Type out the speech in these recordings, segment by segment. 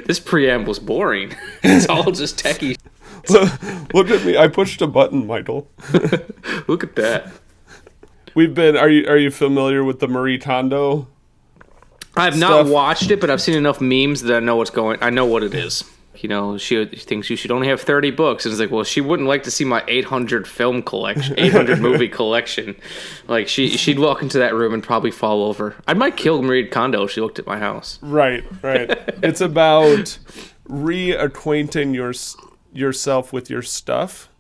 This preamble's boring. It's all just techie. Look at me. I pushed a button, Michael. Look at that. Are you familiar with the Marie Kondo? I have not watched it, but I've seen enough memes that I know I know what it is. You know, she thinks you should only have 30 books. And it's like, well, she wouldn't like to see my 800 film collection, 800 movie collection. Like, she'd walk into that room and probably fall over. I might kill Marie Kondo if she looked at my house. Right. It's about reacquainting yourself with your stuff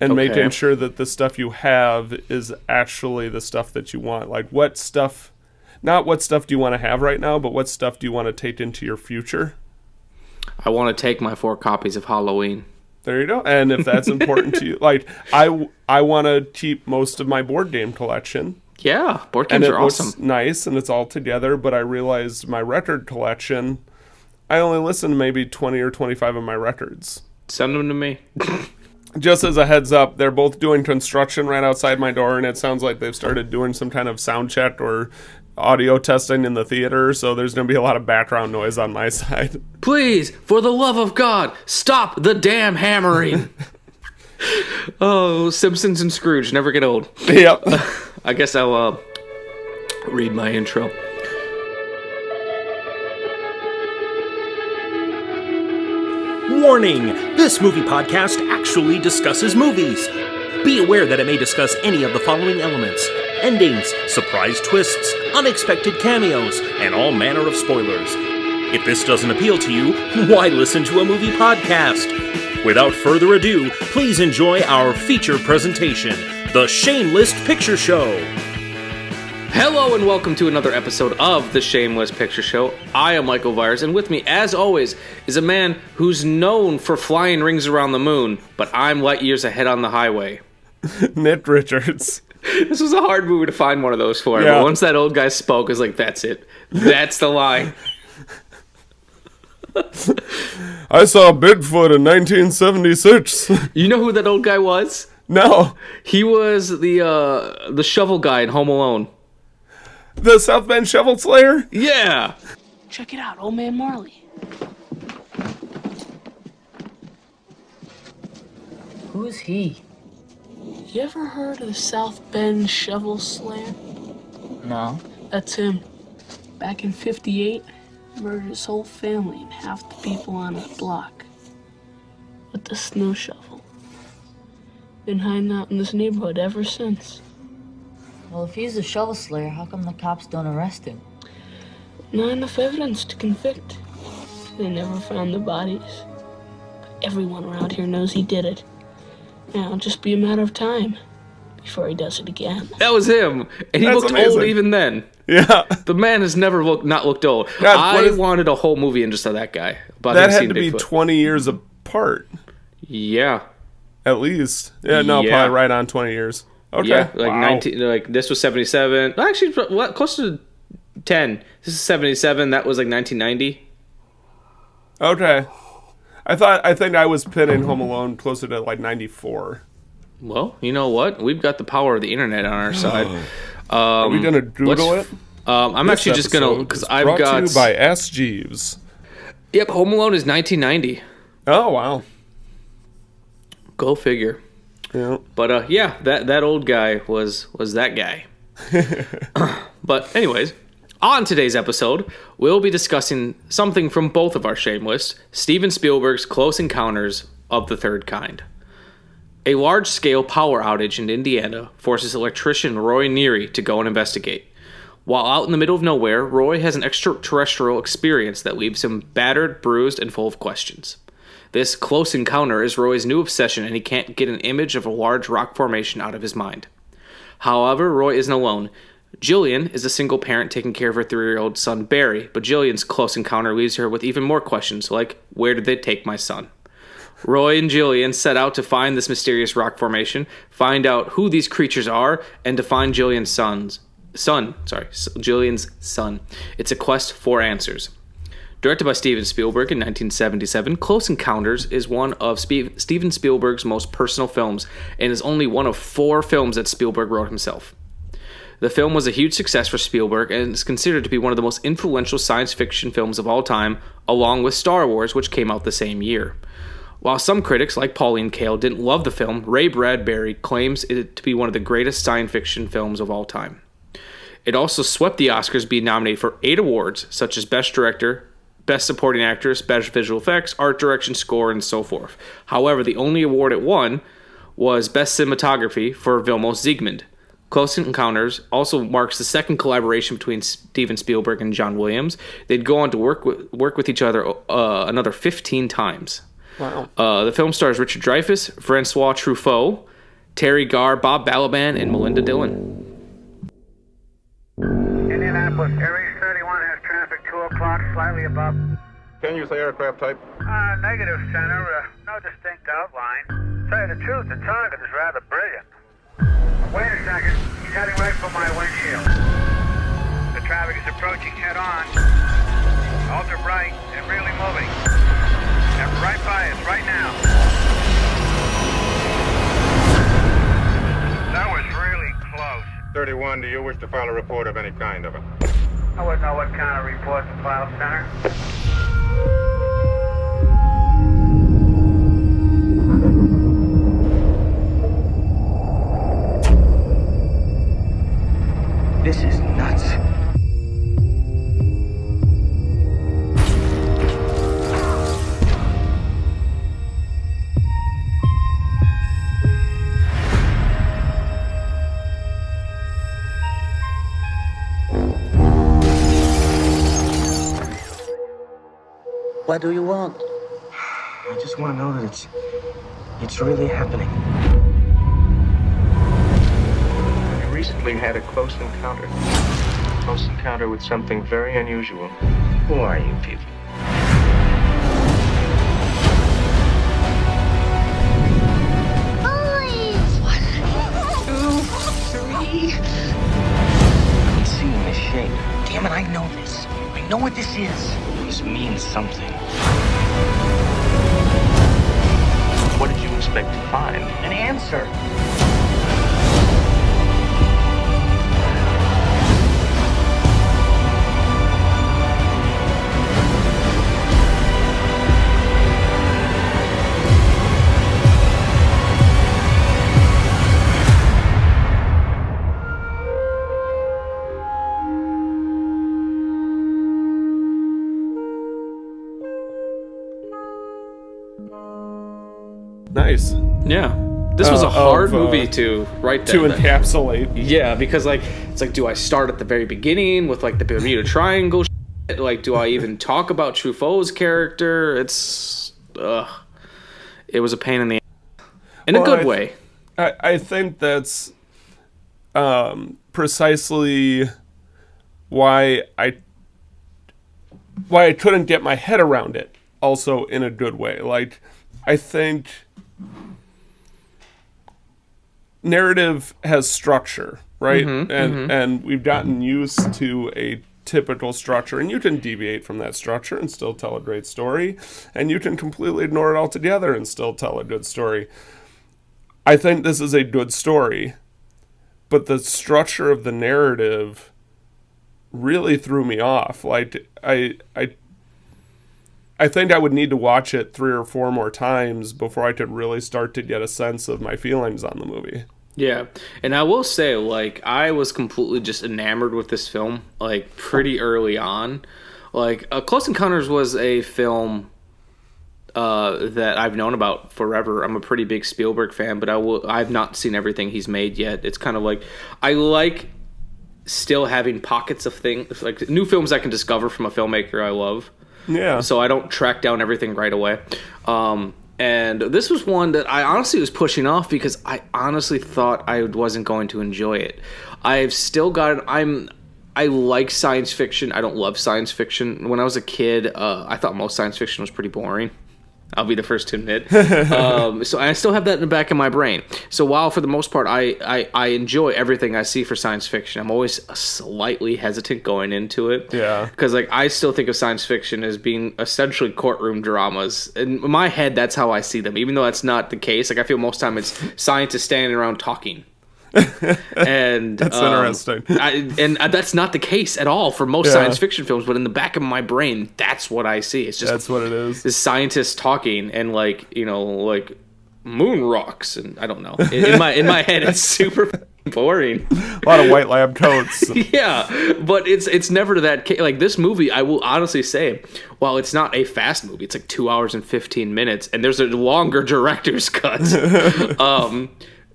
and making sure that the stuff you have is actually the stuff that you want. Like, not what stuff do you want to have right now, but what stuff do you want to take into your future? I want to take my 4 copies of Halloween. There you go. And if that's important to you, like I want to keep most of my board game collection. Yeah, board games are awesome. It's nice and it's all together, but I realized my record collection, I only listen to maybe 20 or 25 of my records. Send them to me. Just as a heads up, they're both doing construction right outside my door, and it sounds like they've started doing some kind of sound check or audio testing in the theater, so there's going to be a lot of background noise on my side. Please, for the love of God, stop the damn hammering. Oh, Simpsons and Scrooge never get old. Yep. I guess I'll read my intro. Warning! This movie podcast actually discusses movies. Be aware that it may discuss any of the following elements: endings, surprise twists, unexpected cameos, and all manner of spoilers. If this doesn't appeal to you, why listen to a movie podcast? Without further ado, please enjoy our feature presentation, The Shameless Picture Show. Hello and welcome to another episode of The Shameless Picture Show. I am Michael Vyers, and with me, as always, is a man who's known for flying rings around the moon, but I'm light years ahead on the highway. Nick Richards. This was a hard movie to find one of those for. Yeah. But once that old guy spoke, I was like, that's it. That's the line. I saw Bigfoot in 1976. You know who that old guy was? No. He was the shovel guy in Home Alone. The South Bend Shovel Slayer? Yeah. Check it out, Old Man Marley. Who's he? You ever heard of the South Bend Shovel Slayer? No. That's him. Back in '58, murdered his whole family and half the people on his block with the snow shovel. Been hiding out in this neighborhood ever since. Well, if he's a shovel slayer, how come the cops don't arrest him? Not enough evidence to convict. They never found the bodies. But everyone around here knows he did it. Now it'll just be a matter of time before he does it again. That was him. And he That's looked amazing. old even then. Yeah. The man has never not looked old. God, I wanted a whole movie in just of that guy. About That him had seeing to be Bigfoot. 20 years apart, Yeah. at least. Yeah, no, Yeah. probably right on 20 years. Okay. Yeah, like Wow. 19. Like this was 77. Actually, what close to 10. This is 77. That was like 1990. Okay. I think I was pinning Home Alone closer to like 94. Well, you know what? We've got the power of the internet on our side. Are we gonna Google it? I'm This actually just gonna episode because is I've brought got. to you by S. Jeeves. Yep, Home Alone is 1990. Oh wow. Go figure. Yeah. But yeah, that old guy was that guy. But anyways, on today's episode, we'll be discussing something from both of our shame lists: Steven Spielberg's Close Encounters of the Third Kind. A large-scale power outage in Indiana forces electrician Roy Neary to go and investigate. While out in the middle of nowhere, Roy has an extraterrestrial experience that leaves him battered, bruised, and full of questions. This close encounter is Roy's new obsession, and he can't get an image of a large rock formation out of his mind. However, Roy isn't alone. Jillian is a single parent taking care of her 3-year-old son, Barry, but Jillian's close encounter leaves her with even more questions, like, where did they take my son? Roy and Jillian set out to find this mysterious rock formation, find out who these creatures are, and to find Jillian's son. It's a quest for answers. Directed by Steven Spielberg in 1977, Close Encounters is one of Steven Spielberg's most personal films and is only one of 4 films that Spielberg wrote himself. The film was a huge success for Spielberg and is considered to be one of the most influential science fiction films of all time, along with Star Wars, which came out the same year. While some critics, like Pauline Kael, didn't love the film, Ray Bradbury claims it to be one of the greatest science fiction films of all time. It also swept the Oscars, being nominated for 8 awards, such as Best Director, Best Supporting Actress, Best Visual Effects, Art Direction, Score, and so forth. However, the only award it won was Best Cinematography for Vilmos Zsigmond. Close Encounters also marks the second collaboration between Steven Spielberg and John Williams. They'd go on to work with each other another 15 times. Wow. The film stars Richard Dreyfuss, Francois Truffaut, Terry Garr, Bob Balaban, and Melinda Dillon. Indianapolis, Aries 31 has traffic 2 o'clock, slightly above. Can you say aircraft type? Negative, Center. No distinct outline. Tell you the truth, the target is rather brilliant. Wait a second. He's heading right for my windshield. The traffic is approaching head on. Ultra bright and really moving. And right by us, right now. That was really close. 31, do you wish to file a report of any kind of it? I wouldn't know what kind of report to file, Center. This is nuts. What do you want? I just want to know that it's really happening. We recently had a close encounter. Close encounter with something very unusual. Who are you people? I'm seeing this shape. Damn it, I know this. I know what this is. This means something. What did you expect to find? An answer. Nice. Yeah. This was a hard of, movie to write To that. encapsulate. Yeah, because it's like, do I start at the very beginning with like the Bermuda Triangle shit? Like, do I even talk about Truffaut's character? It was a pain in the ass. In a good way. I think that's precisely why I couldn't get my head around it. Also, in a good way. Like, I think narrative has structure, right? And we've gotten used to a typical structure, and you can deviate from that structure and still tell a great story, and you can completely ignore it altogether and still tell a good story. I think this is a good story, but the structure of the narrative really threw me off. Like, I think I would need to watch it 3 or 4 more times before I could really start to get a sense of my feelings on the movie. Yeah, and I will say, like, I was completely just enamored with this film, like, pretty early on. Like, Close Encounters was a film that I've known about forever. I'm a pretty big Spielberg fan, but I've not seen everything he's made yet. It's kind of like, I like still having pockets of things, like new films I can discover from a filmmaker I love. Yeah. So I don't track down everything right away. And this was one that I honestly was pushing off because I honestly thought I wasn't going to enjoy it. I've still got it. I like science fiction. I don't love science fiction. When I was a kid, I thought most science fiction was pretty boring. I'll be the first to admit. So I still have that in the back of my brain. So while for the most part I enjoy everything I see for science fiction, I'm always slightly hesitant going into it. Yeah. Because like I still think of science fiction as being essentially courtroom dramas. In my head, that's how I see them. Even though that's not the case. Like I feel most time it's scientists standing around talking. And that's interesting. And that's not the case at all for most science fiction films. But in the back of my brain, that's what I see. It's just that's what it is. This scientist talking and like moon rocks, and I don't know. In my head, it's super boring. A lot of white lab coats. Yeah, but it's never that like this movie. I will honestly say, while it's not a fast movie, it's like 2 hours and 15 minutes, and there's a longer director's cut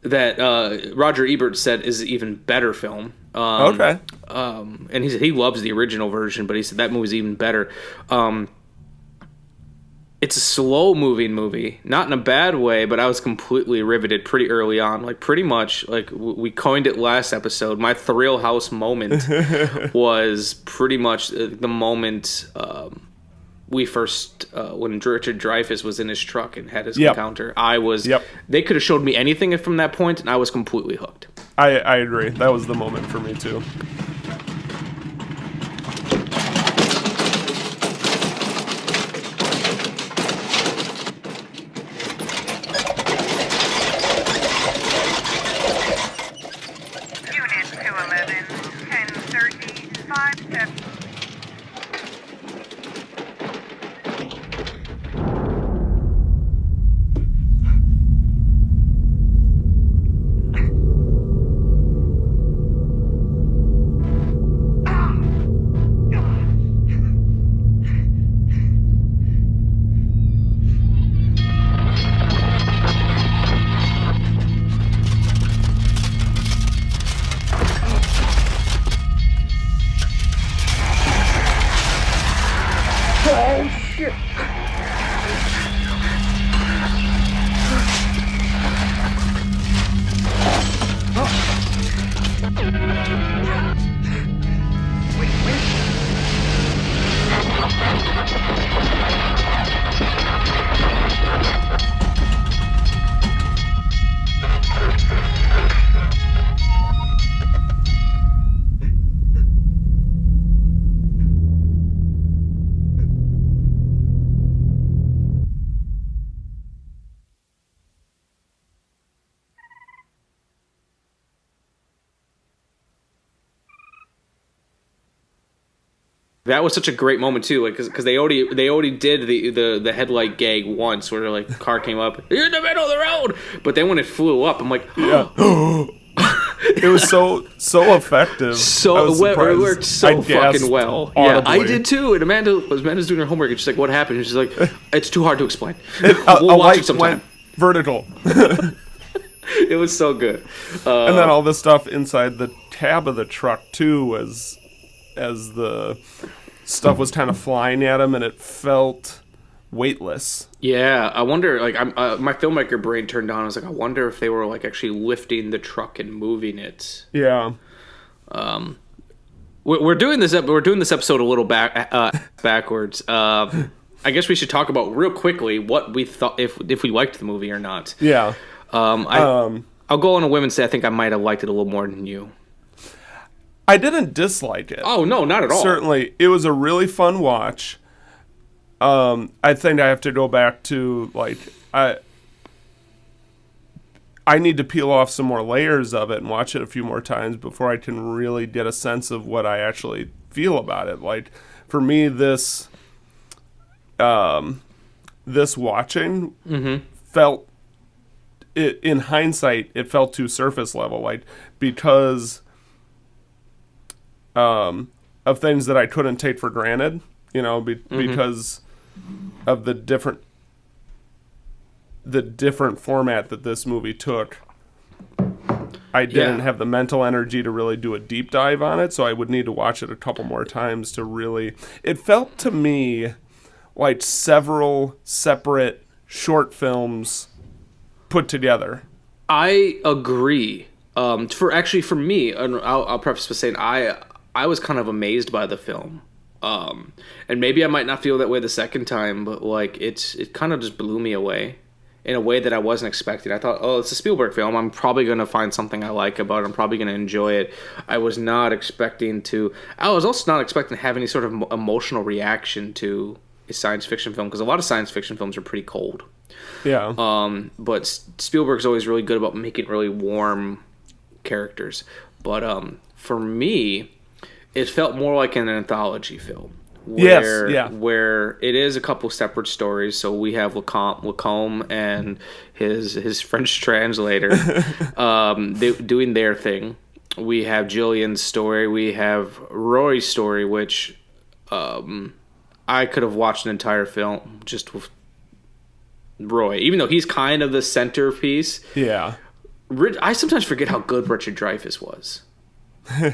that Roger Ebert said is an even better film. Okay. And he said he loves the original version, but he said that movie's even better. It's a slow-moving movie, not in a bad way, but I was completely riveted pretty early on. Like, pretty much, like, we coined it last episode. My Thrill House moment was pretty much the moment we first, when Richard Dreyfuss was in his truck and had his encounter. They could have showed me anything from that point, and I was completely hooked. I agree. That was the moment for me, too. That was such a great moment too, like because they already did the headlight gag once, where like the car came up, you're in the middle of the road, but then when it flew up, I'm like, it was so effective. It worked so fucking well. Audibly. Yeah, I did too. And Amanda's doing her homework, and she's like, "What happened?" And she's like, "It's too hard to explain. We'll watch it sometime." Vertical. It was so good. And then all this stuff inside the cab of the truck too, as the stuff was kind of flying at him, and it felt weightless. Yeah, I wonder. Like, my filmmaker brain turned on. I was like, I wonder if they were like actually lifting the truck and moving it. Yeah. We're doing this. We're doing this episode a little backwards. I guess we should talk about real quickly what we thought if we liked the movie or not. Yeah. I'll go on a whim and say I think I might have liked it a little more than you. I didn't dislike it. Oh, no, not at all. Certainly. It was a really fun watch. I think I have to go back to, like, I need to peel off some more layers of it and watch it a few more times before I can really get a sense of what I actually feel about it. Like, for me, this watching felt, in hindsight, it felt too surface level, like, because of things that I couldn't take for granted, you know, because of the different format that this movie took. I didn't have the mental energy to really do a deep dive on it, so I would need to watch it a couple more times to really... It felt to me like several separate short films put together. I agree. For me, and I'll preface by saying I was kind of amazed by the film. And maybe I might not feel that way the second time, but like it kind of just blew me away in a way that I wasn't expecting. I thought, oh, it's a Spielberg film. I'm probably going to find something I like about it. I'm probably going to enjoy it. I was also not expecting to have any sort of emotional reaction to a science fiction film, because a lot of science fiction films are pretty cold. Yeah. But Spielberg's always really good about making really warm characters. But for me, it felt more like an anthology film. Where it is a couple separate stories. So we have Lacombe and his French translator doing their thing. We have Jillian's story. We have Roy's story, which I could have watched an entire film just with Roy, even though he's kind of the centerpiece. Yeah. I sometimes forget how good Richard Dreyfuss was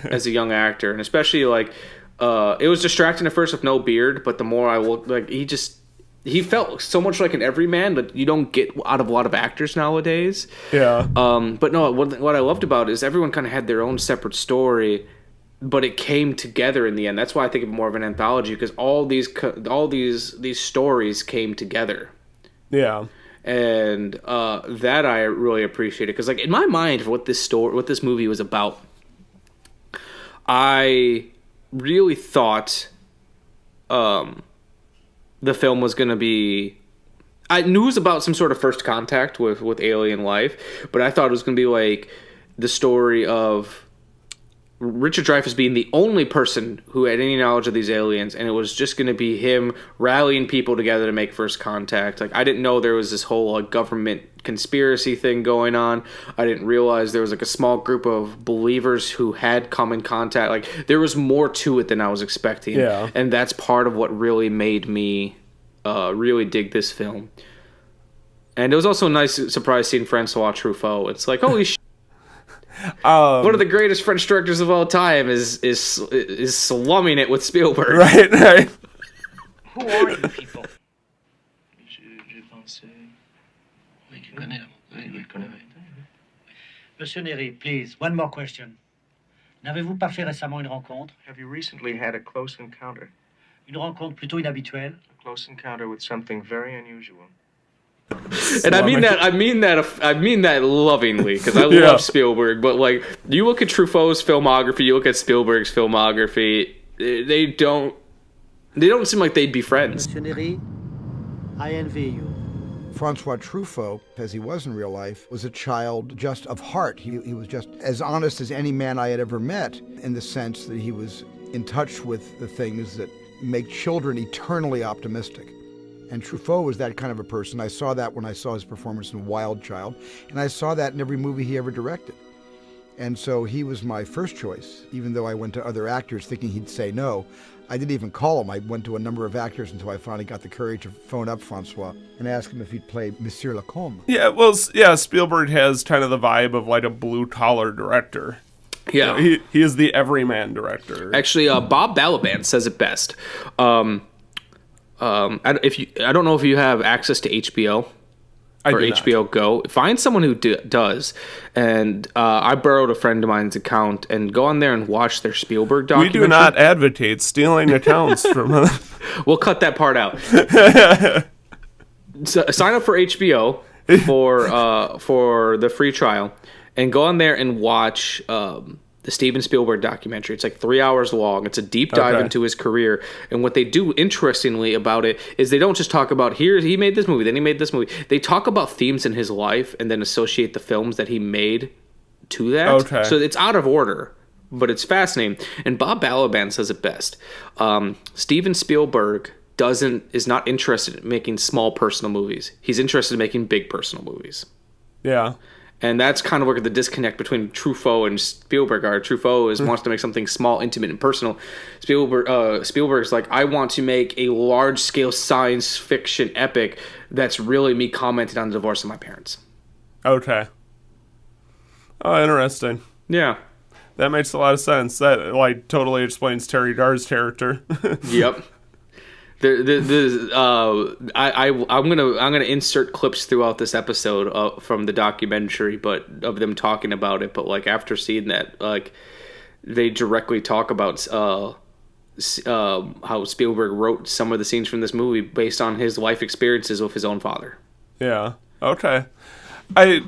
as a young actor, and especially like it was distracting at first with no beard, but the more I looked, like he felt so much like an everyman that you don't get out of a lot of actors nowadays. Yeah. But no, what I loved about it is everyone kind of had their own separate story, but it came together in the end. That's why I think of more of an anthology, because all these stories came together. Yeah. And that I really appreciated, because like in my mind, for what this movie was about, I really thought the film was going to be... I knew it was about some sort of first contact with alien life, but I thought it was going to be like the story of Richard Dreyfuss being the only person who had any knowledge of these aliens, and it was just going to be him rallying people together to make first contact. Like, I didn't know there was this whole like government conspiracy thing going on. I didn't realize there was like a small group of believers who had come in contact. Like, there was more to it than I was expecting. Yeah. And that's part of what really made me really dig this film. And it was also a nice surprise seeing Francois Truffaut. It's like, holy shit. One of the greatest French directors of all time is slumming it with Spielberg. Right. Who are you people? Je pensais... Oui, tu connais. Oui, je connais. Monsieur Néry, please, one more question. N'avez-vous pas fait récemment une rencontre? Have you recently had a close encounter? Une rencontre plutôt inhabituelle? A close encounter with something very unusual. And I mean that lovingly, because I love Spielberg. But like, you look at Truffaut's filmography, you look at Spielberg's filmography, they don't seem like they'd be friends. Monsieur Néry, I envy you. Francois Truffaut, as he was in real life, was a child just of heart. He was just as honest as any man I had ever met, in the sense that he was in touch with the things that make children eternally optimistic. And Truffaut was that kind of a person. I saw that when I saw his performance in Wild Child, and I saw that in every movie he ever directed. And so he was my first choice, even though I went to other actors thinking he'd say no. I didn't even call him. I went to a number of actors until I finally got the courage to phone up Francois and ask him if he'd play Monsieur Lacombe. Yeah, well, yeah, Spielberg has kind of the vibe of like a blue-collar director. Yeah. You know, he is the everyman director. Actually, Bob Balaban says it best. I don't know if you have access to HBO or HBO Go. Find someone who does. And I borrowed a friend of mine's account, and go on there and watch their Spielberg documentary. We do not advocate stealing accounts from... We'll cut that part out. So, sign up for HBO for the free trial, and go on there and watch... the Steven Spielberg documentary. It's like 3 hours long. It's a deep dive into his career. And what they do interestingly about it is they don't just talk about, here, he made this movie, then he made this movie. They talk about themes in his life and then associate the films that he made to that. Okay. So it's out of order, but it's fascinating. And Bob Balaban says it best. Steven Spielberg is not interested in making small personal movies. He's interested in making big personal movies. Yeah. And that's kind of where the disconnect between Truffaut and Spielberg are. Truffaut wants to make something small, intimate, and personal. Spielberg's like, I want to make a large-scale science fiction epic that's really me commenting on the divorce of my parents. Okay. Oh, interesting. Yeah. That makes a lot of sense. That like totally explains Terry Dar's character. Yep. I'm gonna insert clips throughout this episode from the documentary, but of them talking about it. But like after seeing that, like they directly talk about how Spielberg wrote some of the scenes from this movie based on his life experiences with his own father. Yeah. Okay. I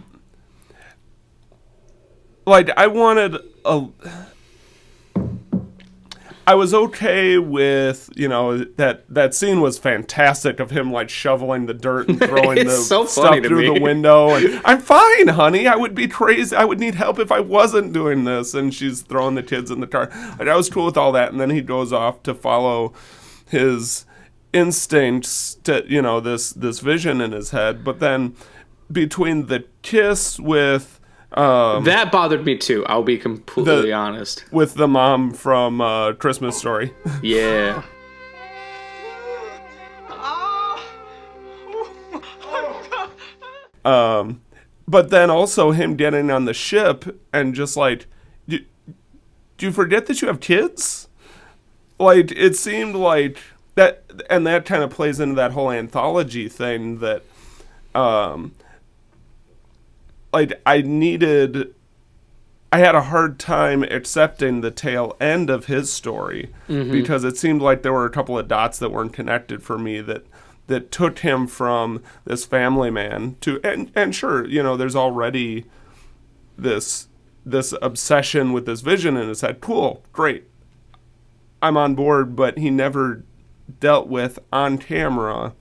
wanted I was okay with, that scene was fantastic of him like shoveling the dirt and throwing the so stuff through the window. And I'm fine, honey. I would be crazy. I would need help if I wasn't doing this. And she's throwing the kids in the car. Like, I was cool with all that. And then he goes off to follow his instincts to, this vision in his head. But then between the kiss with that bothered me too, I'll be completely honest, with the mom from Christmas Story. Yeah. But then also him getting on the ship and just like, do you forget that you have kids? Like, it seemed like that, and that kind of plays into that whole anthology thing that, like, I had a hard time accepting the tail end of his story because it seemed like there were a couple of dots that weren't connected for me that took him from this family man to, and sure, there's already this obsession with this vision in his head. Cool, great, I'm on board, but he never dealt with on camera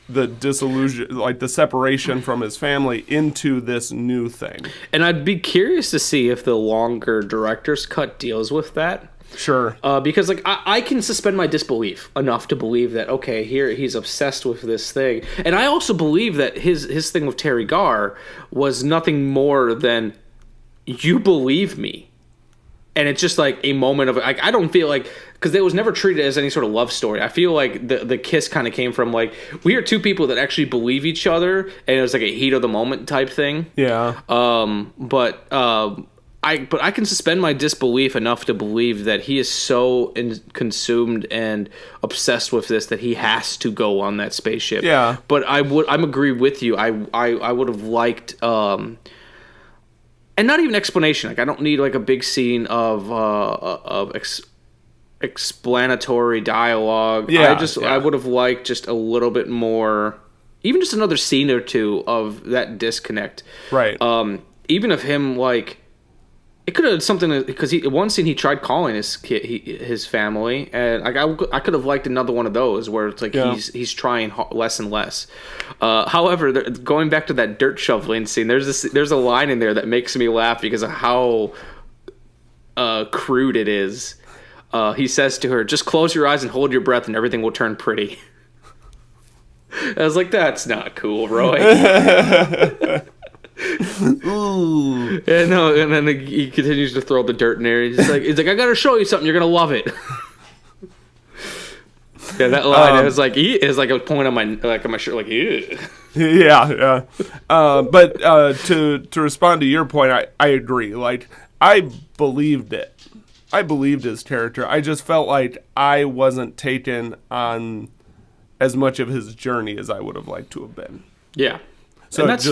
the disillusion, like the separation from his family into this new thing. And I'd be curious to see if the longer director's cut deals with that. Sure. Because like I can suspend my disbelief enough to believe that, okay, here he's obsessed with this thing. And I also believe that his thing with Terry Garr was nothing more than, you believe me. And it's just like a moment of, like, I don't feel like, because it was never treated as any sort of love story. I feel like the kiss kind of came from like, we are two people that actually believe each other, and it was like a heat of the moment type thing. Yeah. But I can suspend my disbelief enough to believe that he is so consumed and obsessed with this that he has to go on that spaceship. Yeah. But I'm agree with you. I would have liked. And not even explanation. Like, I don't need like a big scene of explanatory dialogue. Yeah, I would have liked just a little bit more, even just another scene or two of that disconnect. Right. Even of him, like, it could have something, because one scene he tried calling his family, and like I could have liked another one of those where it's like he's trying less and less. However, going back to that dirt shoveling scene, there's a line in there that makes me laugh because of how crude it is. He says to her, "Just close your eyes and hold your breath, and everything will turn pretty." I was like, "That's not cool, Roy." Ooh. And then he continues to throw the dirt in there. He's like, I gotta show you something. You're gonna love it. Yeah, that line is like a point on my shirt, like, ew. Yeah. But to respond to your point, I agree. Like, I believed it. I believed his character. I just felt like I wasn't taken on as much of his journey as I would have liked to have been. Yeah. So and that's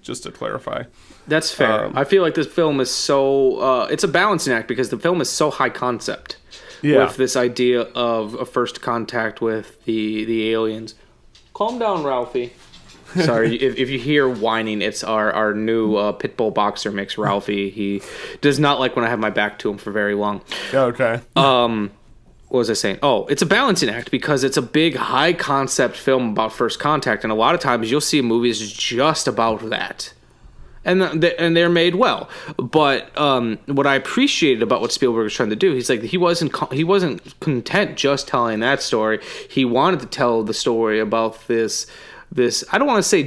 just to clarify. That's fair. I feel like this film is so it's a balancing act because the film is so high concept. Yeah. With this idea of a first contact with the aliens. Calm down, Ralphie. Sorry, if you hear whining, it's our new pit bull boxer mix, Ralphie. He does not like when I have my back to him for very long. Okay. What was I saying? Oh, it's a balancing act because it's a big, high-concept film about first contact, and a lot of times you'll see movies just about that. And they're made well. But what I appreciated about what Spielberg was trying to do, he's like, he wasn't content just telling that story. He wanted to tell the story about this I don't want to say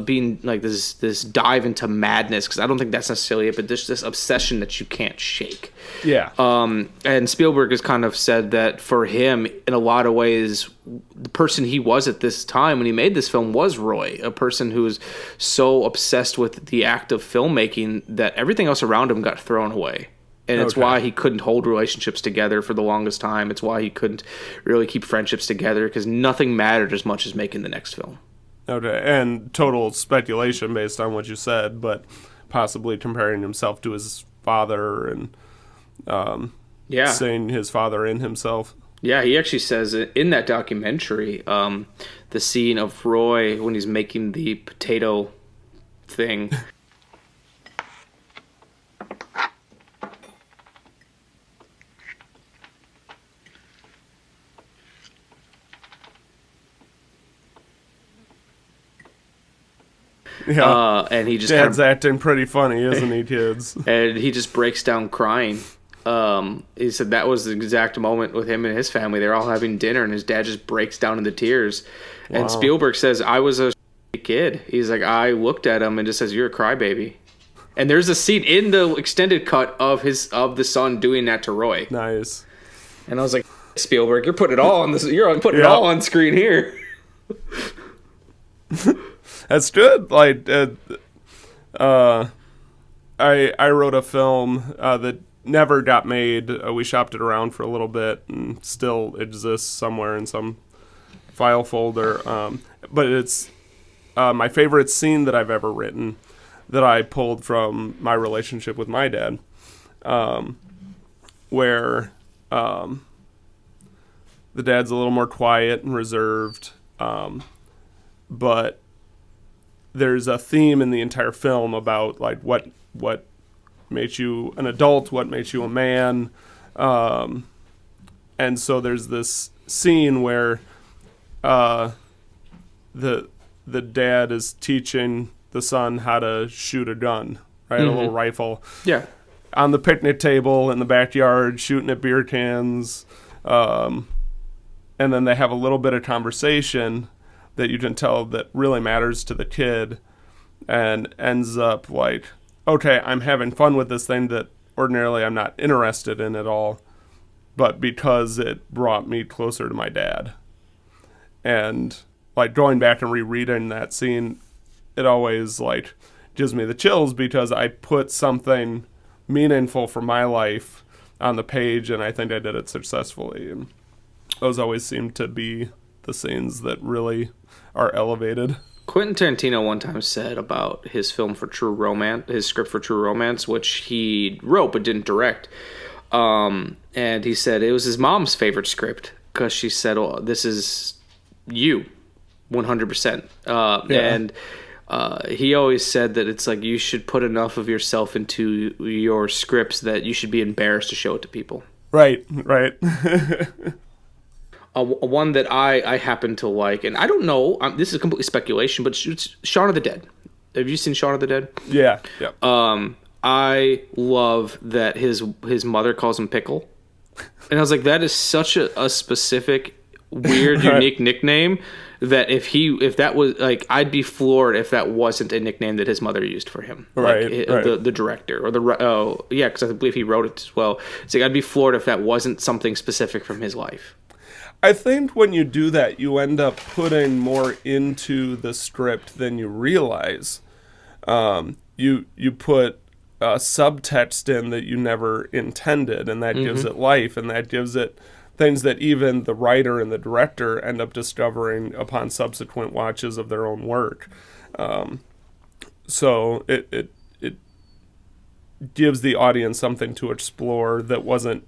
being like this dive into madness, because I don't think that's necessarily it, but there's this obsession that you can't shake. Yeah. And Spielberg has kind of said that for him, in a lot of ways, the person he was at this time when he made this film was Roy, a person who was so obsessed with the act of filmmaking that everything else around him got thrown away. And it's why he couldn't hold relationships together for the longest time. It's why he couldn't really keep friendships together, because nothing mattered as much as making the next film. Okay, and total speculation based on what you said, but possibly comparing himself to his father and seeing his father in himself. Yeah, he actually says in that documentary, the scene of Roy when he's making the potato thing. Yeah. And he just Dad's acting pretty funny, isn't he, kids? And he just breaks down crying. He said that was the exact moment with him and his family. They're all having dinner, and his dad just breaks down into tears. Wow. And Spielberg says, I was a kid. He's like, I looked at him and just says, you're a crybaby. And there's a scene in the extended cut of the son doing that to Roy. Nice. And I was like, Spielberg, you're putting it all on this. You're putting it all on screen here. That's good. Like, I wrote a film that never got made. We shopped it around for a little bit and still exists somewhere in some file folder. But it's my favorite scene that I've ever written, that I pulled from my relationship with my dad, where the dad's a little more quiet and reserved, but there's a theme in the entire film about like what makes you an adult, what makes you a man, and so there's this scene where the dad is teaching the son how to shoot a gun, right? A little rifle. Yeah. On the picnic table in the backyard, shooting at beer cans. And then they have a little bit of conversation that you can tell that really matters to the kid, and ends up like, okay, I'm having fun with this thing that ordinarily I'm not interested in at all, but because it brought me closer to my dad. And like going back and rereading that scene, it always like gives me the chills, because I put something meaningful for my life on the page, and I think I did it successfully. And those always seem to be the scenes that really are elevated. Quentin Tarantino one time said about his film for True Romance, his script for True Romance, which he wrote but didn't direct. And he said it was his mom's favorite script, because she said, oh, this is you 100%. And he always said that it's like you should put enough of yourself into your scripts that you should be embarrassed to show it to people. Right. One that I happen to like, and I don't know, this is completely speculation, but it's Shaun of the Dead. Have you seen Shaun of the Dead? Yeah. I love that his mother calls him Pickle. And I was like, that is such a specific, weird, unique nickname that if that was like, I'd be floored if that wasn't a nickname that his mother used for him. Right. The director or because I believe he wrote it as well. It's like, I'd be floored if that wasn't something specific from his life. I think when you do that, you end up putting more into the script than you realize. You put subtext in that you never intended, and that gives it life, and that gives it things that even the writer and the director end up discovering upon subsequent watches of their own work. So it gives the audience something to explore that wasn't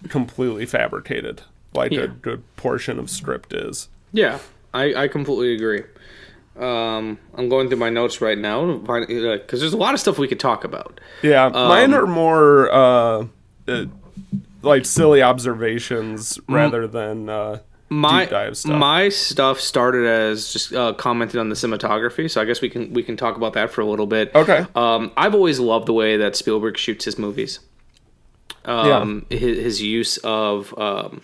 completely fabricated, like a good portion of script is. Yeah, I completely agree. I'm going through my notes right now because there's a lot of stuff we could talk about. Yeah, mine are more like silly observations rather than deep dive stuff. My stuff started as just commenting on the cinematography, so I guess we can talk about that for a little bit. Okay. I've always loved the way that Spielberg shoots his movies. His use of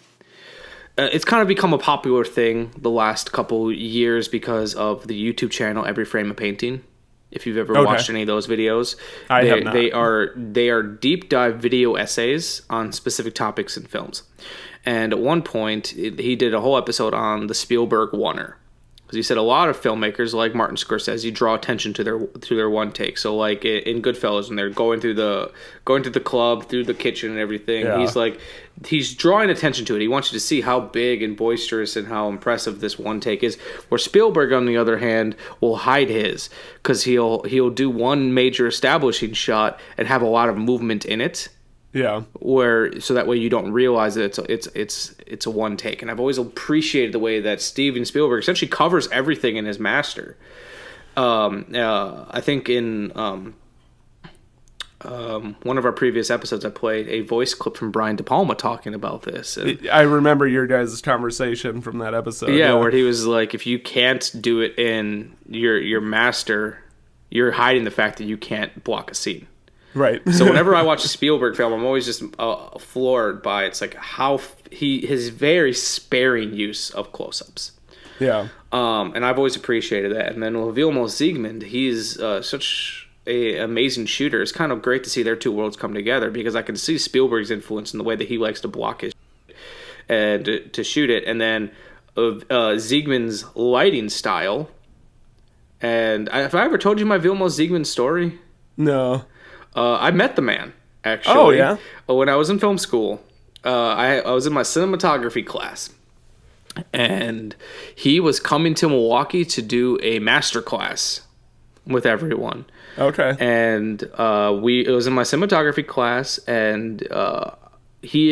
it's kind of become a popular thing the last couple years because of the YouTube channel Every Frame a Painting. If you've ever watched any of those videos, I have not. They are deep dive video essays on specific topics in films. And at one point, he did a whole episode on the Spielberg oneer. Because he said a lot of filmmakers, like Martin Scorsese, draw attention to their one take. So, like in Goodfellas, when they're going through the club, through the kitchen and everything, he's drawing attention to it. He wants you to see how big and boisterous and how impressive this one take is. Where Spielberg, on the other hand, will hide his, because he'll do one major establishing shot and have a lot of movement in it. Yeah. So that way you don't realize that it's a one take. And I've always appreciated the way that Steven Spielberg essentially covers everything in his master. I think in one of our previous episodes, I played a voice clip from Brian De Palma talking about this. And I remember your guys' conversation from that episode. yeah, where he was like, if you can't do it in your master, you're hiding the fact that you can't block a scene. Right. So whenever I watch a Spielberg film, I'm always just floored by it's like how his very sparing use of close-ups. Yeah. And I've always appreciated that. And then with Vilmos Zsigmond, he's such an amazing shooter. It's kind of great to see their two worlds come together because I can see Spielberg's influence in the way that he likes to block his and to shoot it. And then Zsigmond's lighting style. And have I ever told you my Vilmos Zsigmond story? No. I met the man, actually. Oh, yeah? When I was in film school. I was in my cinematography class. And he was coming to Milwaukee to do a master class with everyone. Okay. And it was in my cinematography class, and he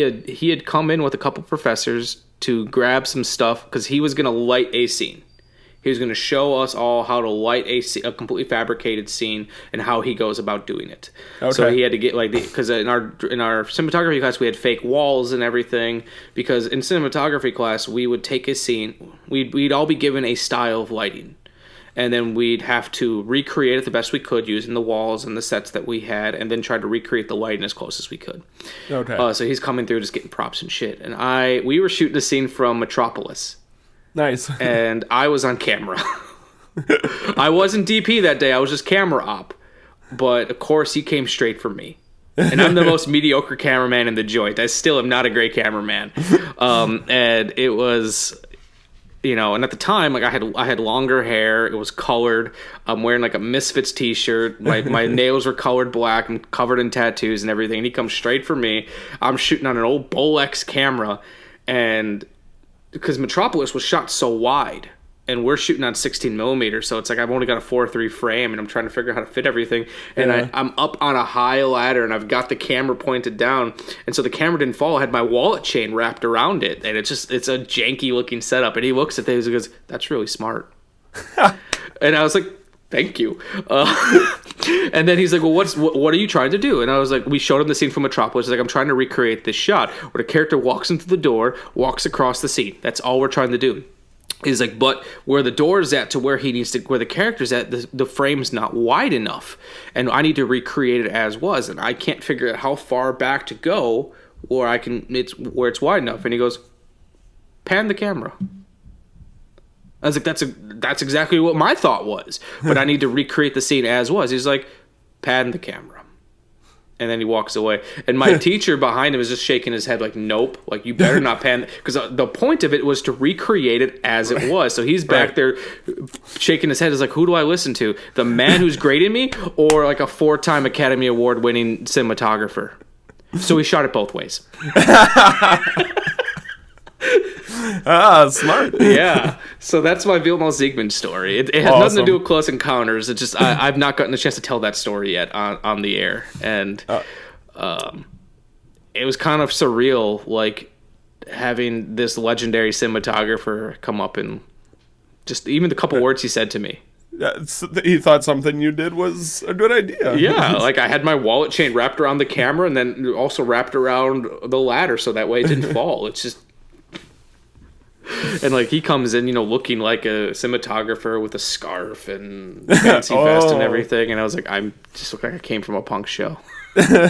had come in with a couple professors to grab some stuff because he was going to light a scene. He was going to show us all how to light a completely fabricated scene and how he goes about doing it. Okay. So he had to get because in our cinematography class we had fake walls and everything. Because in cinematography class we would take a scene, we'd all be given a style of lighting, and then we'd have to recreate it the best we could using the walls and the sets that we had, and then try to recreate the lighting as close as we could. Okay. So he's coming through just getting props and shit, and we were shooting a scene from Metropolis. Nice. And I was on camera. I wasn't DP that day. I was just camera op. But, of course, he came straight for me. And I'm the most mediocre cameraman in the joint. I still am not a great cameraman. And it was, and at the time, I had longer hair. It was colored. I'm wearing, a Misfits t-shirt. My nails were colored black. I'm covered in tattoos and everything. And he comes straight for me. I'm shooting on an old Bolex camera. And because Metropolis was shot so wide, and we're shooting on 16 millimeters, so it's like I've only got a 4:3 frame, and I'm trying to figure out how to fit everything. And I'm up on a high ladder, and I've got the camera pointed down, and so the camera didn't fall. I had my wallet chain wrapped around it, and it's a janky looking setup. And he looks at things and goes, "That's really smart." And I was like, "Thank you." And then he's like, "Well, what are you trying to do?" And I was like, we showed him the scene from Metropolis. He's like, "I'm trying to recreate this shot where the character walks into the door, walks across the scene. That's all we're trying to do." He's like, "But where the door is at to where where the character's at, the frame's not wide enough, and I need to recreate it as was, and I can't figure out how far back to go where where it's wide enough." And he goes, "Pan the camera." I was like, that's exactly what my thought was. But I need to recreate the scene as was. He's like, "Pan the camera." And then he walks away. And my teacher behind him is just shaking his head like, "Nope, you better not pan." Because the point of it was to recreate it as it was. So he's back there shaking his head. He's like, who do I listen to? The man who's grading me or a 4-time Academy Award winning cinematographer? So he shot it both ways. Smart. Yeah. So that's my Vilmos Zsigmond story. It has nothing to do with Close Encounters. It's just I've not gotten a chance to tell that story yet on the air, and it was kind of surreal, having this legendary cinematographer come up and just even the couple words he said to me. He thought something you did was a good idea. Yeah, I had my wallet chain wrapped around the camera and then also wrapped around the ladder so that way it didn't fall. It's just. And he comes in, looking like a cinematographer with a scarf and fancy vest and everything. And I was like, I just look like I came from a punk show. I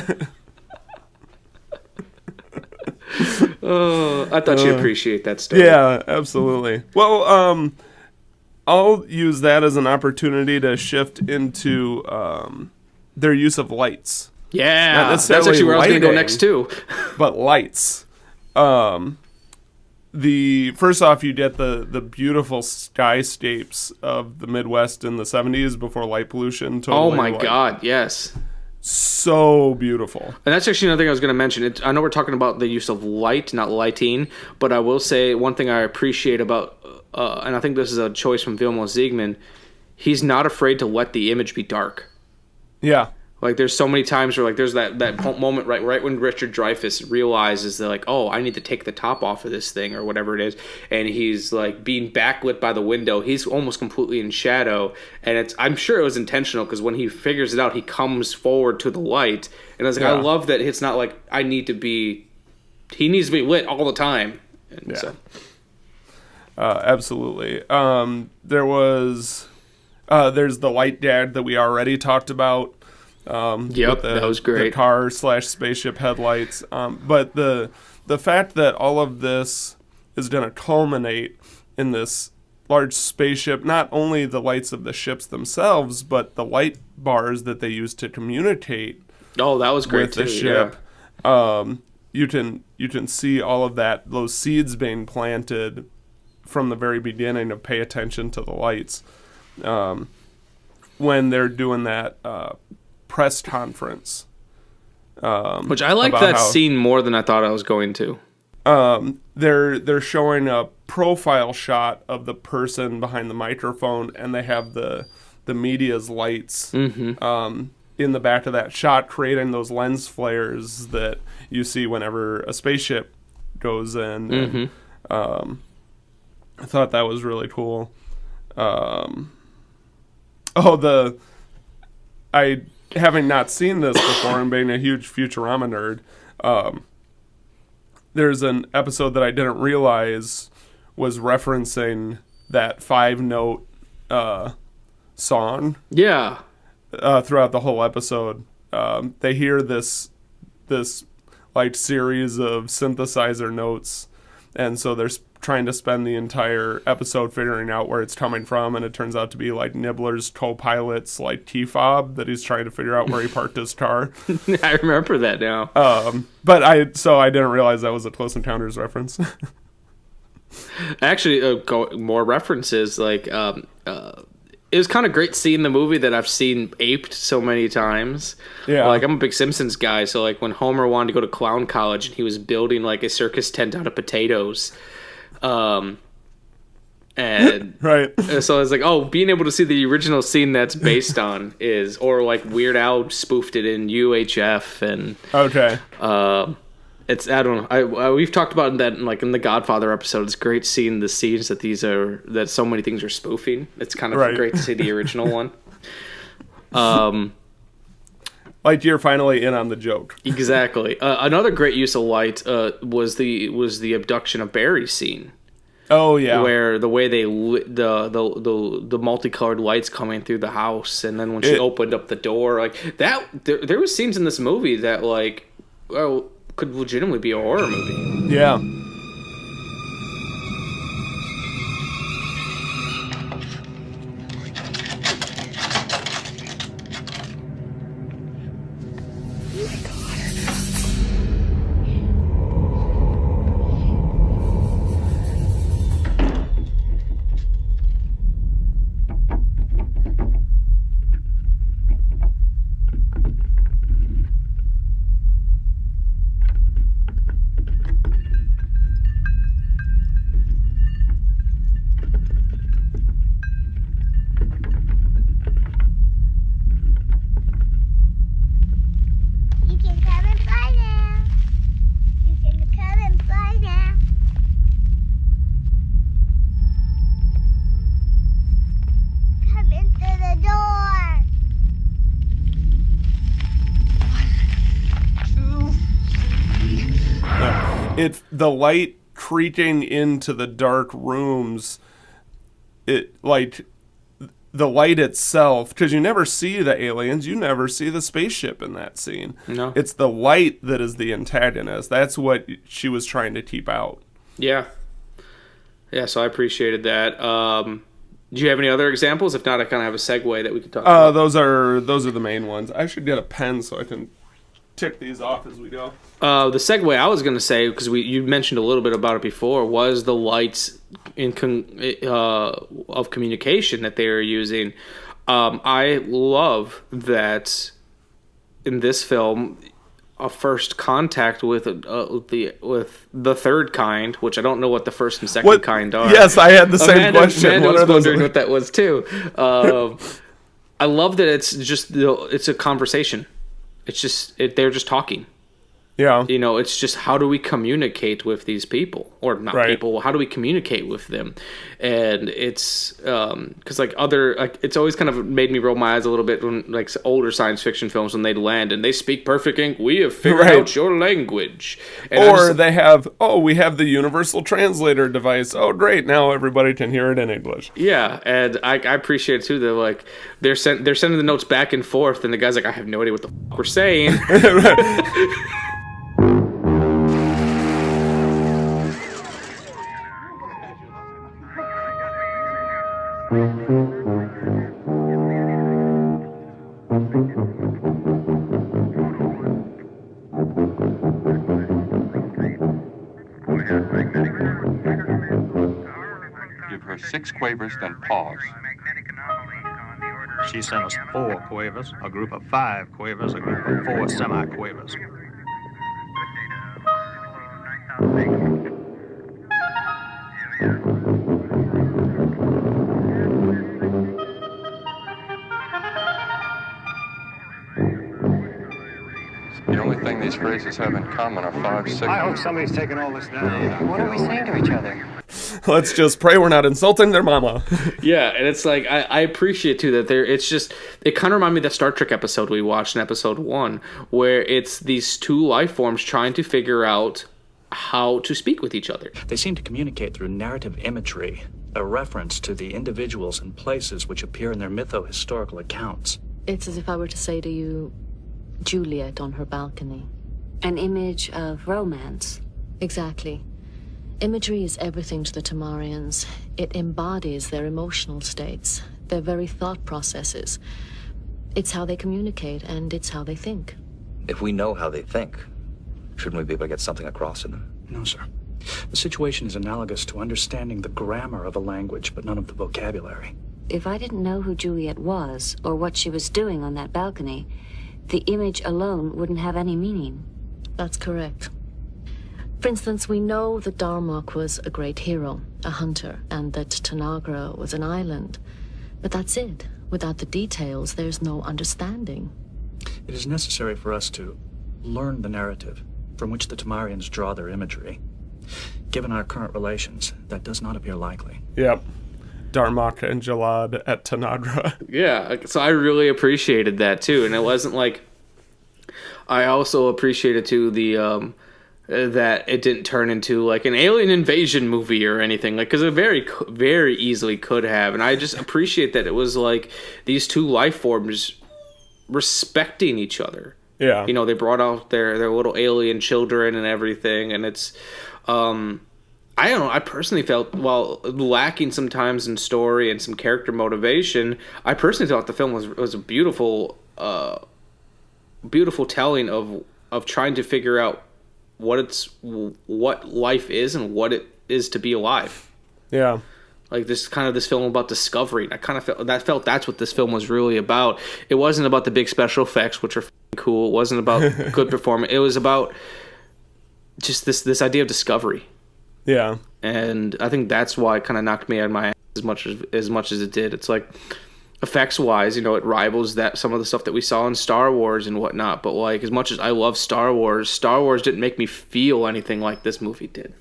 thought you'd appreciate that story. Yeah, absolutely. Well, I'll use that as an opportunity to shift into their use of lights. Yeah, that's actually where lighting, I was going to go next too. But lights. First off, you get the beautiful skyscapes of the Midwest in the 70s before light pollution. Oh my God, yes. So beautiful. And that's actually another thing I was going to mention. I know we're talking about the use of light, not lighting, but I will say one thing I appreciate about, and I think this is a choice from Vilmos Zsigmond, he's not afraid to let the image be dark. Yeah. Like, there's so many times where, like, there's that moment right when Richard Dreyfuss realizes that, like, oh, I need to take the top off of this thing or whatever it is, and he's, like, being backlit by the window. He's almost completely in shadow, and I'm sure it was intentional, because when he figures it out, he comes forward to the light, and I was like, I love that it's not like he needs to be lit all the time. And so. Absolutely. There's the light dad that we already talked about. That was great. The car/spaceship headlights. But the fact that all of this is going to culminate in this large spaceship, not only the lights of the ships themselves, but the light bars that they use to communicate. Oh, that was great with too. The ship. Yeah. You can see all of that, those seeds being planted from the very beginning of pay attention to the lights. When they're doing that press conference. Which I like that scene more than I thought I was going to. They're showing a profile shot of the person behind the microphone, and they have the media's lights in the back of that shot, creating those lens flares that you see whenever a spaceship goes in. And, I thought that was really cool. Having not seen this before and being a huge Futurama nerd, there's an episode that I didn't realize was referencing that 5-note song. Yeah. Throughout the whole episode, they hear this like series of synthesizer notes, and so they're trying to spend the entire episode figuring out where it's coming from, and it turns out to be like Nibbler's co-pilot's like key fob that he's trying to figure out where he parked his car. I remember that now. But I didn't realize that was a Close Encounters reference. Actually, more references, like it was kind of great seeing the movie that I've seen aped so many times. Yeah. Like, I'm a big Simpsons guy, so like when Homer wanted to go to clown college and he was building like a circus tent out of potatoes. And right. So I was like, oh, being able to see the original scene that's based on or like Weird Al spoofed it in UHF, and okay. It's, I don't know. We've talked about that in the Godfather episode. It's great seeing the scenes that so many things are spoofing. It's kind of great to see the original one. Like you're finally in on the joke. Exactly. Another great use of light was the abduction of Barry scene. Oh yeah. Where the way they lit the multicolored lights coming through the house, and then when she opened up the door, like that, there was scenes in this movie that could legitimately be a horror movie. Yeah. The light creaking into the dark rooms, the light itself, because you never see the aliens, you never see the spaceship in that scene. No. It's the light that is the antagonist. That's what she was trying to keep out. Yeah. Yeah, so I appreciated that. Do you have any other examples? If not, I kind of have a segue that we could talk about. Those are the main ones. I should get a pen so I can tick these off as we go. The segue I was going to say, because you mentioned a little bit about it before, was the lights of communication that they were using. I love that in this film, a first contact with the third kind, which I don't know what the first and second kind are. Yes, I had the same question. Amanda was wondering what that was too. I love that it's just it's a conversation. It's just they're just talking. Yeah. You know, it's just how do we communicate with these people, or not people? How do we communicate with them? And it's because it's always kind of made me roll my eyes a little bit when like older science fiction films when they'd land and they speak perfect English. We have figured out your language. And we have the universal translator device. Oh, great! Now everybody can hear it in English. Yeah, and I appreciate it too that like they're sending the notes back and forth, and the guy's like, I have no idea what the fuck we're saying. Give her 6 quavers, then pause. She sent us 4 quavers, a group of 5 quavers, a group of 4 semi-quavers. The only thing these phrases have in common are 5 signals. I hope somebody's taking all this down. What are we saying to each other? Let's just pray we're not insulting their mama. Yeah, and it's like I appreciate too that it kind of reminded me of the Star Trek episode we watched in episode 1, where it's these 2 life forms trying to figure out how to speak with each other. They seem to communicate through narrative imagery, a reference to the individuals and places which appear in their mytho-historical accounts. It's as if I were to say to you, Juliet on her balcony. An image of romance. Exactly. Imagery is everything to the Tamarians. It embodies their emotional states, their very thought processes. It's how they communicate, and it's how they think. If we know how they think, shouldn't we be able to get something across to them? No, sir. The situation is analogous to understanding the grammar of a language, but none of the vocabulary. If I didn't know who Juliet was, or what she was doing on that balcony, the image alone wouldn't have any meaning. That's correct. For instance, we know that Darmok was a great hero, a hunter, and that Tanagra was an island. But that's it. Without the details, there's no understanding. It is necessary for us to learn the narrative from which the Tamarians draw their imagery. Given our current relations, that does not appear likely. Yep. Darmok and Jalad at Tanagra. Yeah, so I really appreciated that too, and it wasn't like. I also appreciated too the that it didn't turn into like an alien invasion movie or anything, like, because it very easily could have, and I just appreciate that it was like these 2 life forms respecting each other. Yeah, you know, they brought out their little alien children and everything, and it's I don't know, I personally felt, while lacking sometimes in story and some character motivation, I personally thought the film was a beautiful telling of trying to figure out what life is and what it is to be alive. Yeah. Like this film about discovery. I kind of felt that's what this film was really about. It wasn't about the big special effects, which are cool. It wasn't about good performance. It was about just this idea of discovery. Yeah. And I think that's why it kind of knocked me out of my ass as much as it did. It's like, effects wise, you know, it rivals that some of the stuff that we saw in Star Wars and whatnot. But like, as much as I love Star Wars didn't make me feel anything like this movie did.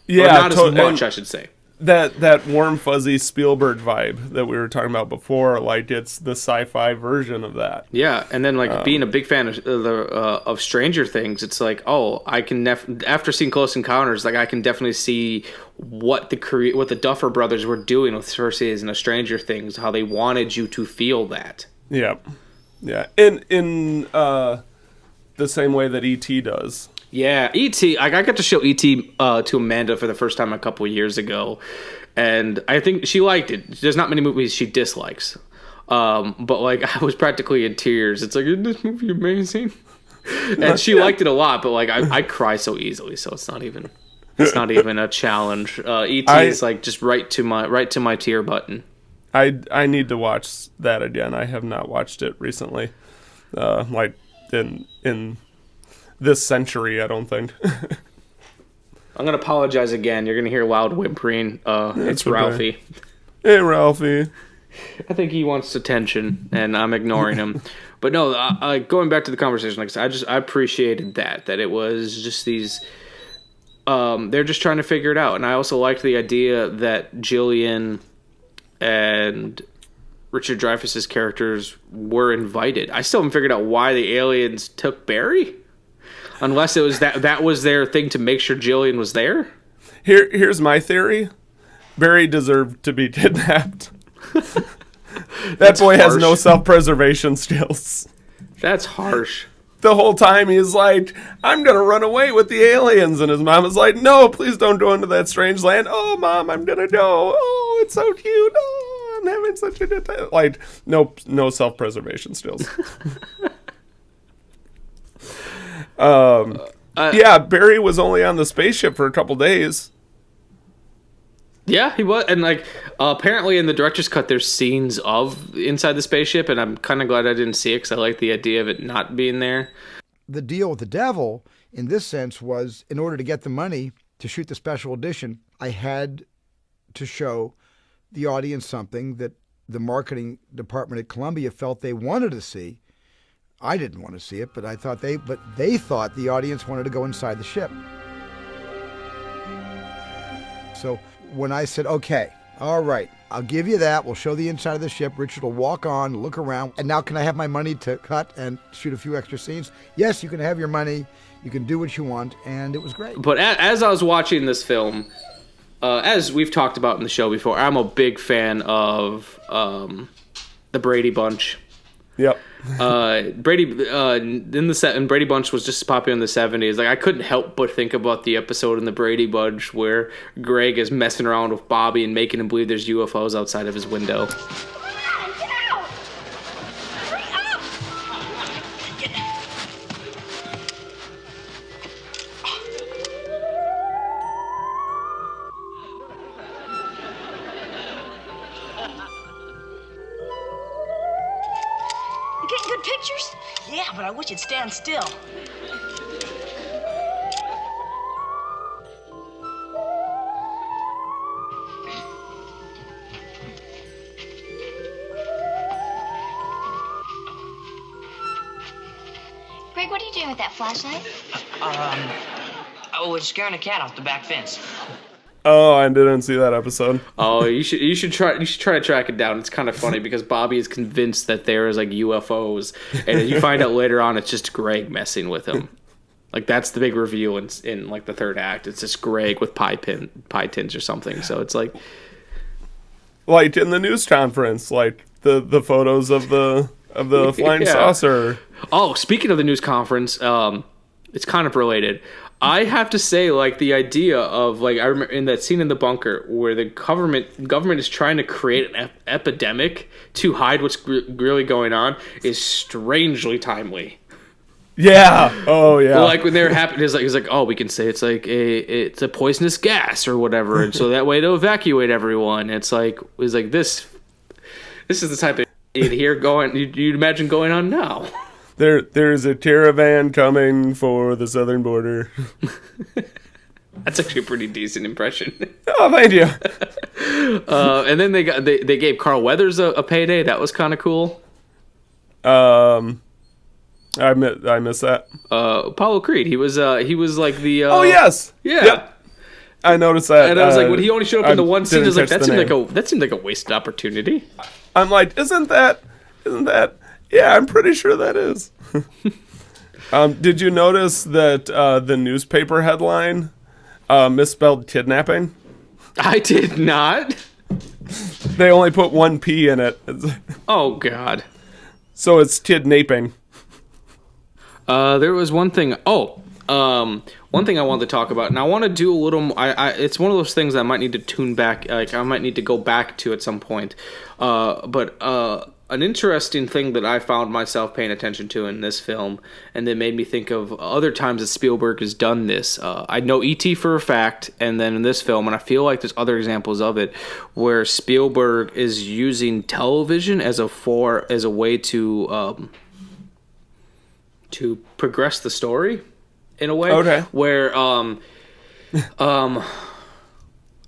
Yeah, or not as much, I should say. That warm fuzzy Spielberg vibe that we were talking about before, like it's the sci-fi version of that. Yeah, and then like being a big fan of Stranger Things, it's like, oh, I can after seeing Close Encounters, like I can definitely see what the Duffer Brothers were doing with first season of Stranger Things, how they wanted you to feel that. Yeah, yeah, in the same way that E.T. does. Yeah, E.T. I got to show E.T. To Amanda for the first time a couple of years ago, and I think she liked it. There's not many movies she dislikes, but like I was practically in tears. It's like, isn't this movie amazing? And she liked it a lot, but like I cry so easily, so it's not even a challenge. E.T. is like just right to my tear button. I need to watch that again. I have not watched it recently, like in this century, I don't think. I'm going to apologize again. You're going to hear loud whimpering. It's okay. Ralphie. Hey, Ralphie. I think he wants attention, and I'm ignoring him. But no, going back to the conversation, like I said, I appreciated that it was just these. They're just trying to figure it out, and I also liked the idea that Jillian and Richard Dreyfuss's characters were invited. I still haven't figured out why the aliens took Barry, unless it was that was their thing to make sure Jillian was there. Here's my theory: Barry deserved to be kidnapped. That boy has no self-preservation skills. That's harsh. The whole time he's like, I'm going to run away with the aliens. And his mom is like, no, please don't go into that strange land. Oh, Mom, I'm going to go. Oh, it's so cute. Oh, I'm having such a good time. Like, no self-preservation skills. Yeah, Barry was only on the spaceship for a couple days. Yeah, he was, and like apparently in the director's cut, there's scenes of inside the spaceship, and I'm kind of glad I didn't see it because I like the idea of it not being there. The deal with the devil, in this sense, was in order to get the money to shoot the special edition, I had to show the audience something that the marketing department at Columbia felt they wanted to see. I didn't want to see it, but they thought the audience wanted to go inside the ship. So when I said, okay, all right, I'll give you that. We'll show the inside of the ship. Richard will walk on, look around. And now can I have my money to cut and shoot a few extra scenes? Yes, you can have your money. You can do what you want. And it was great. But as I was watching this film, as we've talked about in the show before, I'm a big fan of the Brady Bunch. Yep. Brady and Brady Bunch was just popular in the 70s. Like I couldn't help but think about the episode in the Brady Bunch where Greg is messing around with Bobby and making him believe there's UFOs outside of his window. Yeah, but I wish you'd stand still. Greg, what are you doing with that flashlight? We're scaring a cat off the back fence. Oh, I didn't see that episode. Oh, you should try to track it down. It's kind of funny because Bobby is convinced that there is like UFOs, and then you find out later on it's just Greg messing with him. Like that's the big reveal in like the third act. It's just Greg with pie tins or something. So it's like in the news conference, like the photos of the flying saucer. Oh, speaking of the news conference, it's kind of related. I have to say, like, the idea of, like, I remember in that scene in the bunker where the government is trying to create an epidemic to hide what's really going on is strangely timely. Yeah. Oh, yeah. Like, when they're happy, he's like, oh, we can say it's a poisonous gas or whatever, and so that way to evacuate everyone. It's like this is the type of you'd hear going, you'd imagine going on now. There's a caravan coming for the southern border. That's actually a pretty decent impression. Oh, thank you. And then they gave Carl Weathers a payday. That was kind of cool. I missed that. Apollo Creed. He was like the. Oh yes. Yeah. Yep. I noticed that. And I was like, when he only showed up in the one scene, I was like, that seemed like a wasted opportunity. I'm like, isn't that? Yeah, I'm pretty sure that is. Did you notice that the newspaper headline misspelled kidnapping? I did not. They only put one P in it. Oh, God. So it's kidnapping. There was one thing. One thing I wanted to talk about, and I want to do a little. It's one of those things I might need to tune back. Like I might need to go back to at some point. But an interesting thing that I found myself paying attention to in this film, and that made me think of other times that Spielberg has done this. I know E.T. for a fact, and then in this film, and I feel like there's other examples of it, where Spielberg is using television as a way to progress the story in a way. Okay. Where I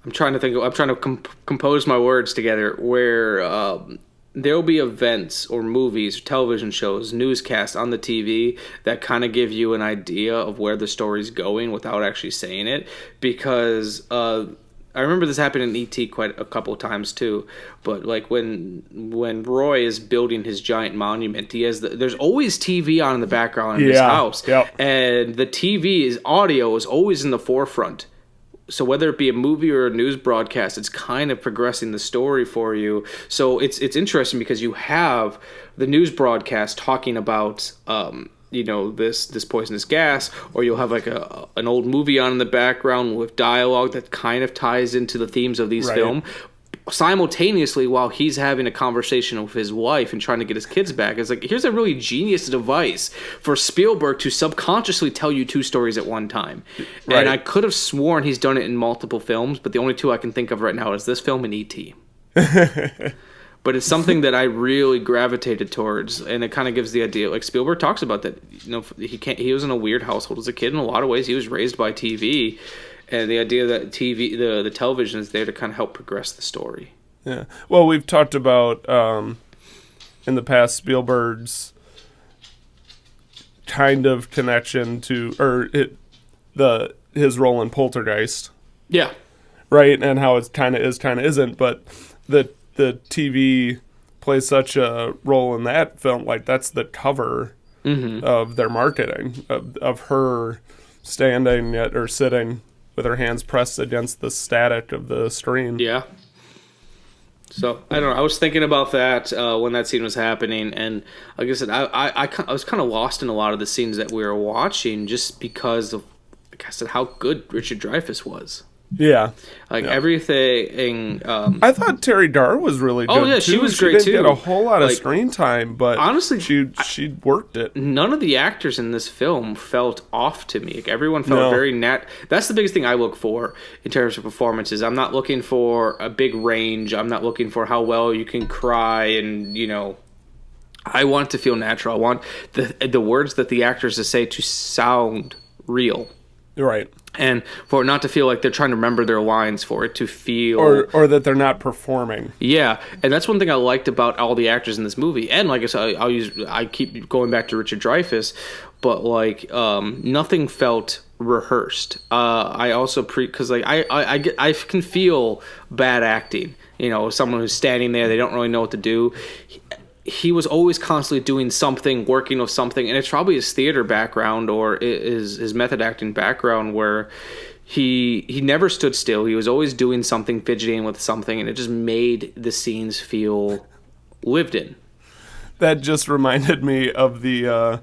I'm trying to think. I'm trying to compose my words together. Where there will be events or movies, television shows, newscasts on the TV that kind of give you an idea of where the story's going without actually saying it. Because I remember this happened in E.T. quite a couple times too. But like when Roy is building his giant monument, there's always TV on in the background in his house, and the TV's audio is always in the forefront. So whether it be a movie or a news broadcast, it's kind of progressing the story for you. So it's interesting because you have the news broadcast talking about this poisonous gas, or you'll have like an old movie on in the background with dialogue that kind of ties into the themes of these films. Simultaneously, while he's having a conversation with his wife and trying to get his kids back, it's like, here's a really genius device for Spielberg to subconsciously tell you two stories at one time. Right. And I could have sworn he's done it in multiple films, but the only two I can think of right now is this film and E.T. But it's something that I really gravitated towards, and it kind of gives the idea. Like Spielberg talks about that, he was in a weird household as a kid in a lot of ways. He was raised by TV. And the idea that the television is there to kind of help progress the story. Yeah. Well, we've talked about in the past Spielberg's kind of connection to his role in Poltergeist. Yeah. Right, and how it kind of is, kind of isn't, but the TV plays such a role in that film. Like that's the cover of their marketing of her standing or sitting with her hands pressed against the static of the screen. Yeah. So, I don't know. I was thinking about that when that scene was happening. And like I said, I was kind of lost in a lot of the scenes that we were watching just because of, like I said, how good Richard Dreyfuss was. Yeah. Everything. I thought Terry Dar was really good. Oh, yeah, she was great, too. She didn't get a whole lot of screen time, but honestly, she worked it. None of the actors in this film felt off to me. Like, everyone felt very That's the biggest thing I look for in terms of performances. I'm not looking for a big range. I'm not looking for how well you can cry and, I want it to feel natural. I want the words that the actors say to sound real. Right. And for it not to feel like they're trying to remember their lines, for it to feel... Or that they're not performing. Yeah, and that's one thing I liked about all the actors in this movie. And like I said, I keep going back to Richard Dreyfuss, but like nothing felt rehearsed. I also because like I can feel bad acting. Someone who's standing there, they don't really know what to do. He was always constantly doing something, working with something, and it's probably his theater background or his method acting background where he never stood still. He was always doing something, fidgeting with something, and it just made the scenes feel lived in. That just reminded me of the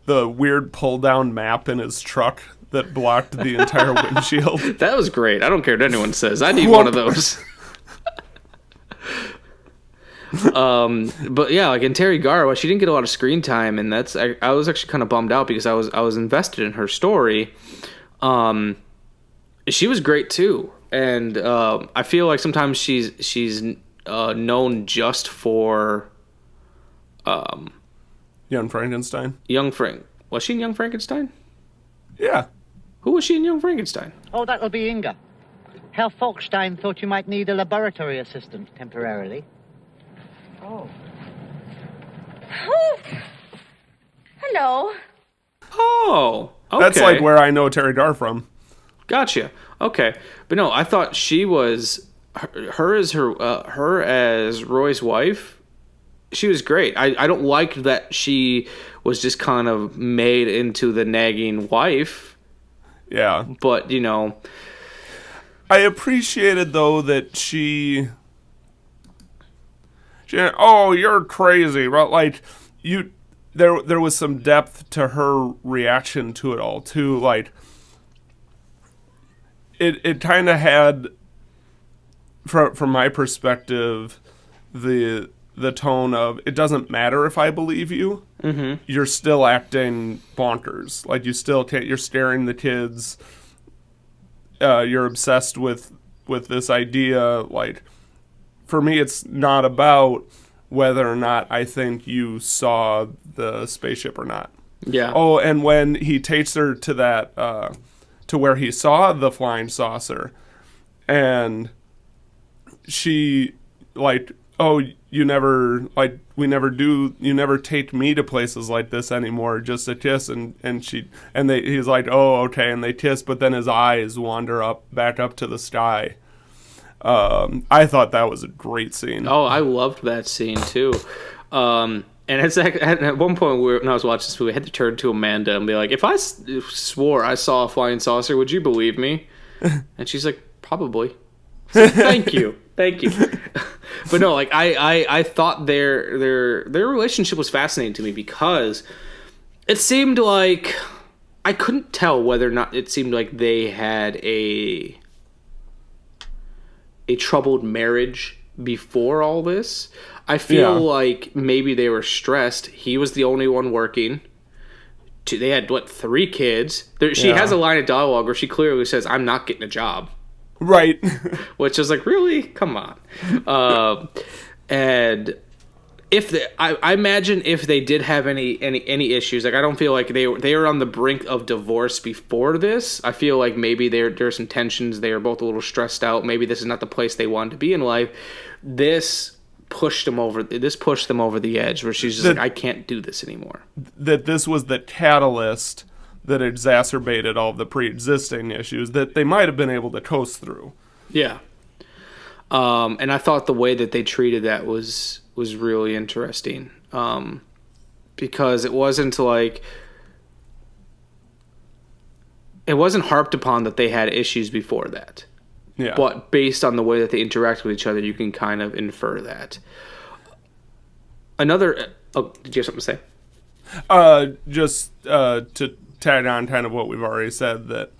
weird pull-down map in his truck that blocked the entire windshield. That was great. I don't care what anyone says. I need one of those. But yeah, like in Terry Garr, she didn't get a lot of screen time, and I was actually kind of bummed out because I was invested in her story. She was great too, and I feel like sometimes she's known just for Young Frankenstein. Was she in Young Frankenstein? Yeah. Who was she in Young Frankenstein? Oh, that'll be Inga. Herr Folkstein thought you might need a laboratory assistant temporarily. Oh. Oh. Hello. Oh, okay. That's like where I know Terry Dar from. Gotcha. Okay, but no, I thought she was her as Roy's wife. She was great. I don't like that she was just kind of made into the nagging wife. Yeah, but I appreciated though that she oh, you're crazy, but like there was some depth to her reaction to it all too. Like it kind of had, from my perspective, the tone of, it doesn't matter if I believe you. Mm-hmm. You're still acting bonkers. Like you still can't. You're scaring the kids. You're obsessed with this idea. Like, for me, it's not about whether or not I think you saw the spaceship or not. Yeah. Oh, and when he takes her to that to where he saw the flying saucer, And she, like, oh, you never, like, you never take me to places like this anymore, just a kiss. He's like, oh, okay. And they kiss, but then his eyes wander back up to the sky. I thought that was a great scene. Oh, I loved that scene too. And it's at one point when I was watching this movie, I had to turn to Amanda and be like, if I swore I saw a flying saucer, would you believe me? And she's like, probably. So, thank you. But no, like I thought their relationship was fascinating to me because it seemed like I couldn't tell whether or not it seemed like they had a troubled marriage before all this. I feel like maybe they were stressed. He was the only one working. They had 3 kids. She has a line of dialogue where she clearly says, "I'm not getting a job." Right. Which is like, really? Come on. And I imagine if they did have any issues, like I don't feel like they were on the brink of divorce before this. I feel like maybe there's some tensions. They were both a little stressed out. Maybe this is not the place they wanted to be in life. This pushed them over the edge where she's just like, I can't do this anymore. That this was the catalyst that exacerbated all of the pre-existing issues that they might have been able to coast through. Yeah. And I thought the way that they treated that was really interesting. Because it wasn't harped upon that they had issues before that. Yeah. But based on the way that they interact with each other, you can kind of infer that. Did you have something to say? Just to tag on kind of what we've already said, that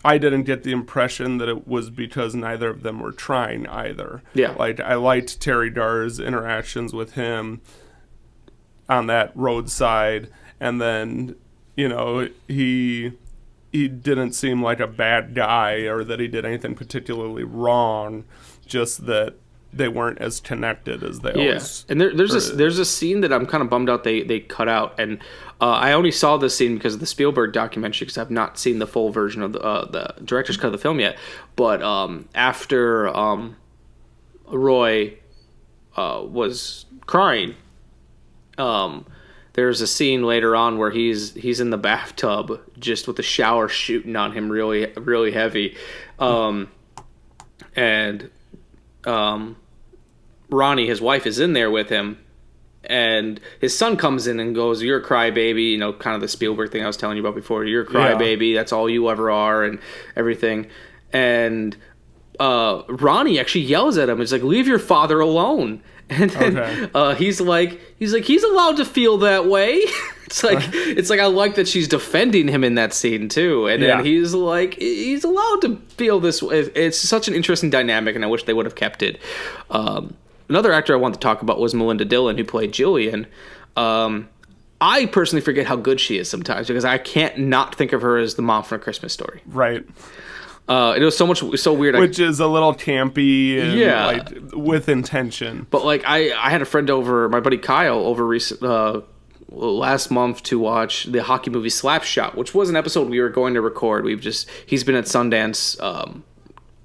I didn't get the impression that it was because neither of them were trying either. Yeah. Like, I liked Terry Darr's interactions with him on that roadside, and then, he didn't seem like a bad guy or that he did anything particularly wrong, just that they weren't as connected as they always. And there's a scene that I'm kind of bummed out they cut out, and I only saw this scene because of the Spielberg documentary, because I've not seen the full version of the director's cut of the film yet. But after Roy was crying, there's a scene later on where he's in the bathtub just with the shower shooting on him really, really heavy, and Ronnie, his wife, is in there with him, and his son comes in and goes, "You're a crybaby," kind of the Spielberg thing I was telling you about before. "You're a crybaby. That's all you ever are," and everything. And Ronnie actually yells at him. It's like, "Leave your father alone." And then he's like, he's allowed to feel that way. It's like I like that she's defending him in that scene too. And then he's like, he's allowed to feel this way. It's such an interesting dynamic, and I wish they would have kept it. Another actor I want to talk about was Melinda Dillon, who played Jillian. I personally forget how good she is sometimes because I can't not think of her as the mom from A Christmas Story. Right. It was so weird. Which is a little campy and with intention. But I had a friend over, my buddy Kyle, over last month to watch the hockey movie Slapshot, which was an episode we were going to record. He's been at Sundance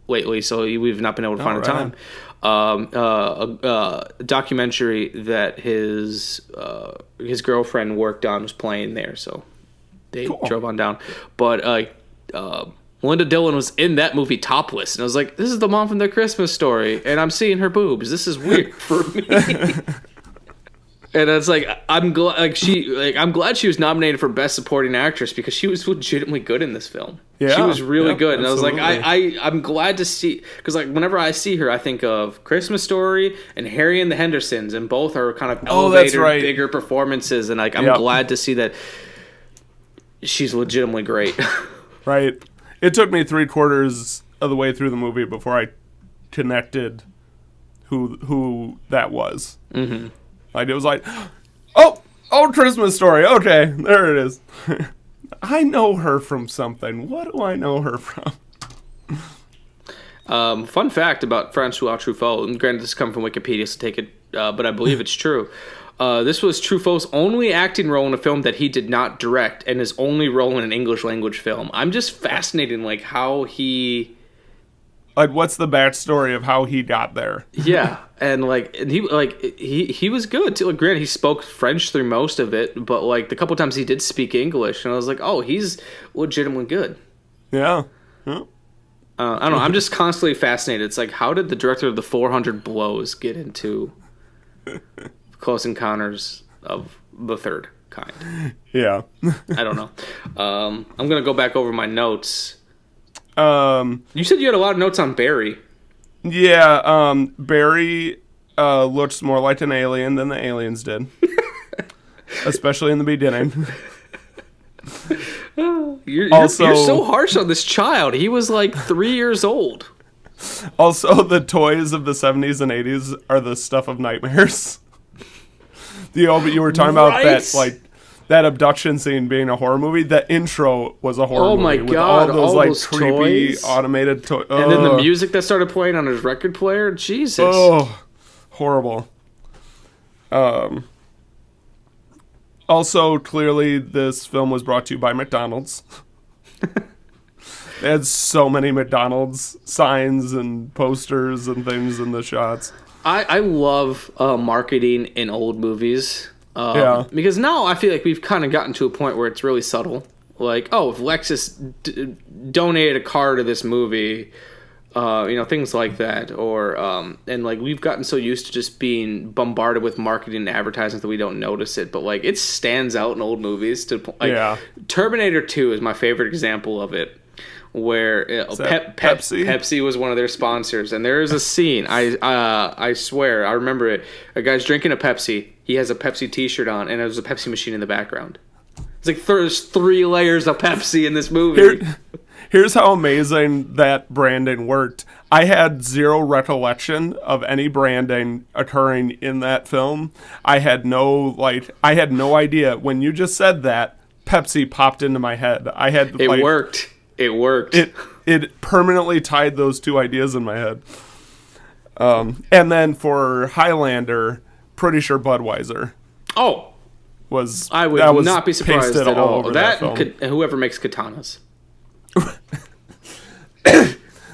lately, so we've not been able to find a time. A documentary that his girlfriend worked on was playing there, so they drove on down. But Melinda Dillon was in that movie topless, and I was like, "This is the mom from The Christmas Story, and I'm seeing her boobs. This is weird for me." And it's like, I'm glad she was nominated for Best Supporting Actress because she was legitimately good in this film. Yeah, she was really good, and absolutely. I was like, I'm glad to see, because whenever I see her, I think of Christmas Story and Harry and the Hendersons, and both are kind of elevated, bigger performances, and I'm glad to see that she's legitimately great. Right. It took me 3/4 of the way through the movie before I connected who that was. Mm-hmm. Like, it was like, oh, Christmas Story. Okay, there it is. I know her from something. What do I know her from? Fun fact about Francois Truffaut, and granted this comes from Wikipedia, so take it, but I believe it's true. This was Truffaut's only acting role in a film that he did not direct, and his only role in an English language film. I'm just fascinated, like how he, like, what's the backstory of how he got there? Yeah, and he was good too. Like, granted, he spoke French through most of it, but like the couple times he did speak English, and I was like, oh, he's legitimately good. Yeah. Yeah. I don't know. I'm just constantly fascinated. It's like, how did the director of the 400 Blows get into Close Encounters of the Third Kind? Yeah. I don't know. I'm gonna go back over my notes. You said you had a lot of notes on Barry. Yeah. Barry looks more like an alien than the aliens did, especially in the beginning. You're so harsh on this child. He was like 3 years old. Also, the toys of the 70s and 80s are the stuff of nightmares. You were talking about that abduction scene being a horror movie. That intro was a horror movie. Oh my god! With all those creepy toys? Automated toys. And then the music that started playing on his record player. Jesus. Oh, horrible. Also, clearly, this film was brought to you by McDonald's. They had so many McDonald's signs and posters and things in the shots. I love marketing in old movies. Because now I feel like we've kind of gotten to a point where it's really subtle. Like, oh, if Lexus donated a car to this movie, things like that. Or, and like we've gotten so used to just being bombarded with marketing and advertisements that we don't notice it. But like it stands out in old movies. Terminator 2 is my favorite example of it. Where Pepsi was one of their sponsors, and there is a scene. I swear I remember it. A guy's drinking a Pepsi. He has a Pepsi T-shirt on, and there's a Pepsi machine in the background. It's like there's 3 layers of Pepsi in this movie. Here's how amazing that branding worked. I had zero recollection of any branding occurring in that film. I had no idea. When you just said that, Pepsi popped into my head. It worked. It worked. It permanently tied those two ideas in my head. And then for Highlander, pretty sure Budweiser. Oh, I would not be surprised at all. That whoever makes katanas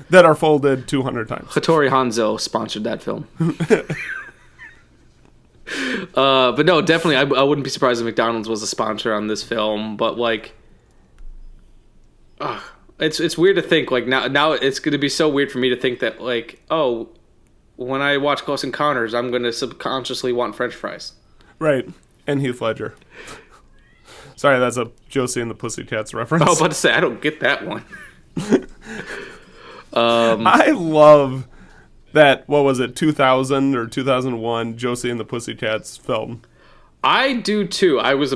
that are folded 200 times. Hattori Hanzo sponsored that film. But no, definitely, I wouldn't be surprised if McDonald's was a sponsor on this film. But like. It's weird to think like now it's going to be so weird for me to think that like, oh, when I watch Close Encounters, I'm going to subconsciously want French fries. Right. And Heath Ledger. Sorry, that's a Josie and the Pussycats reference. I was about to say, I don't get that one. I love that, what was it, 2000 or 2001 Josie and the Pussycats film. I do too. I was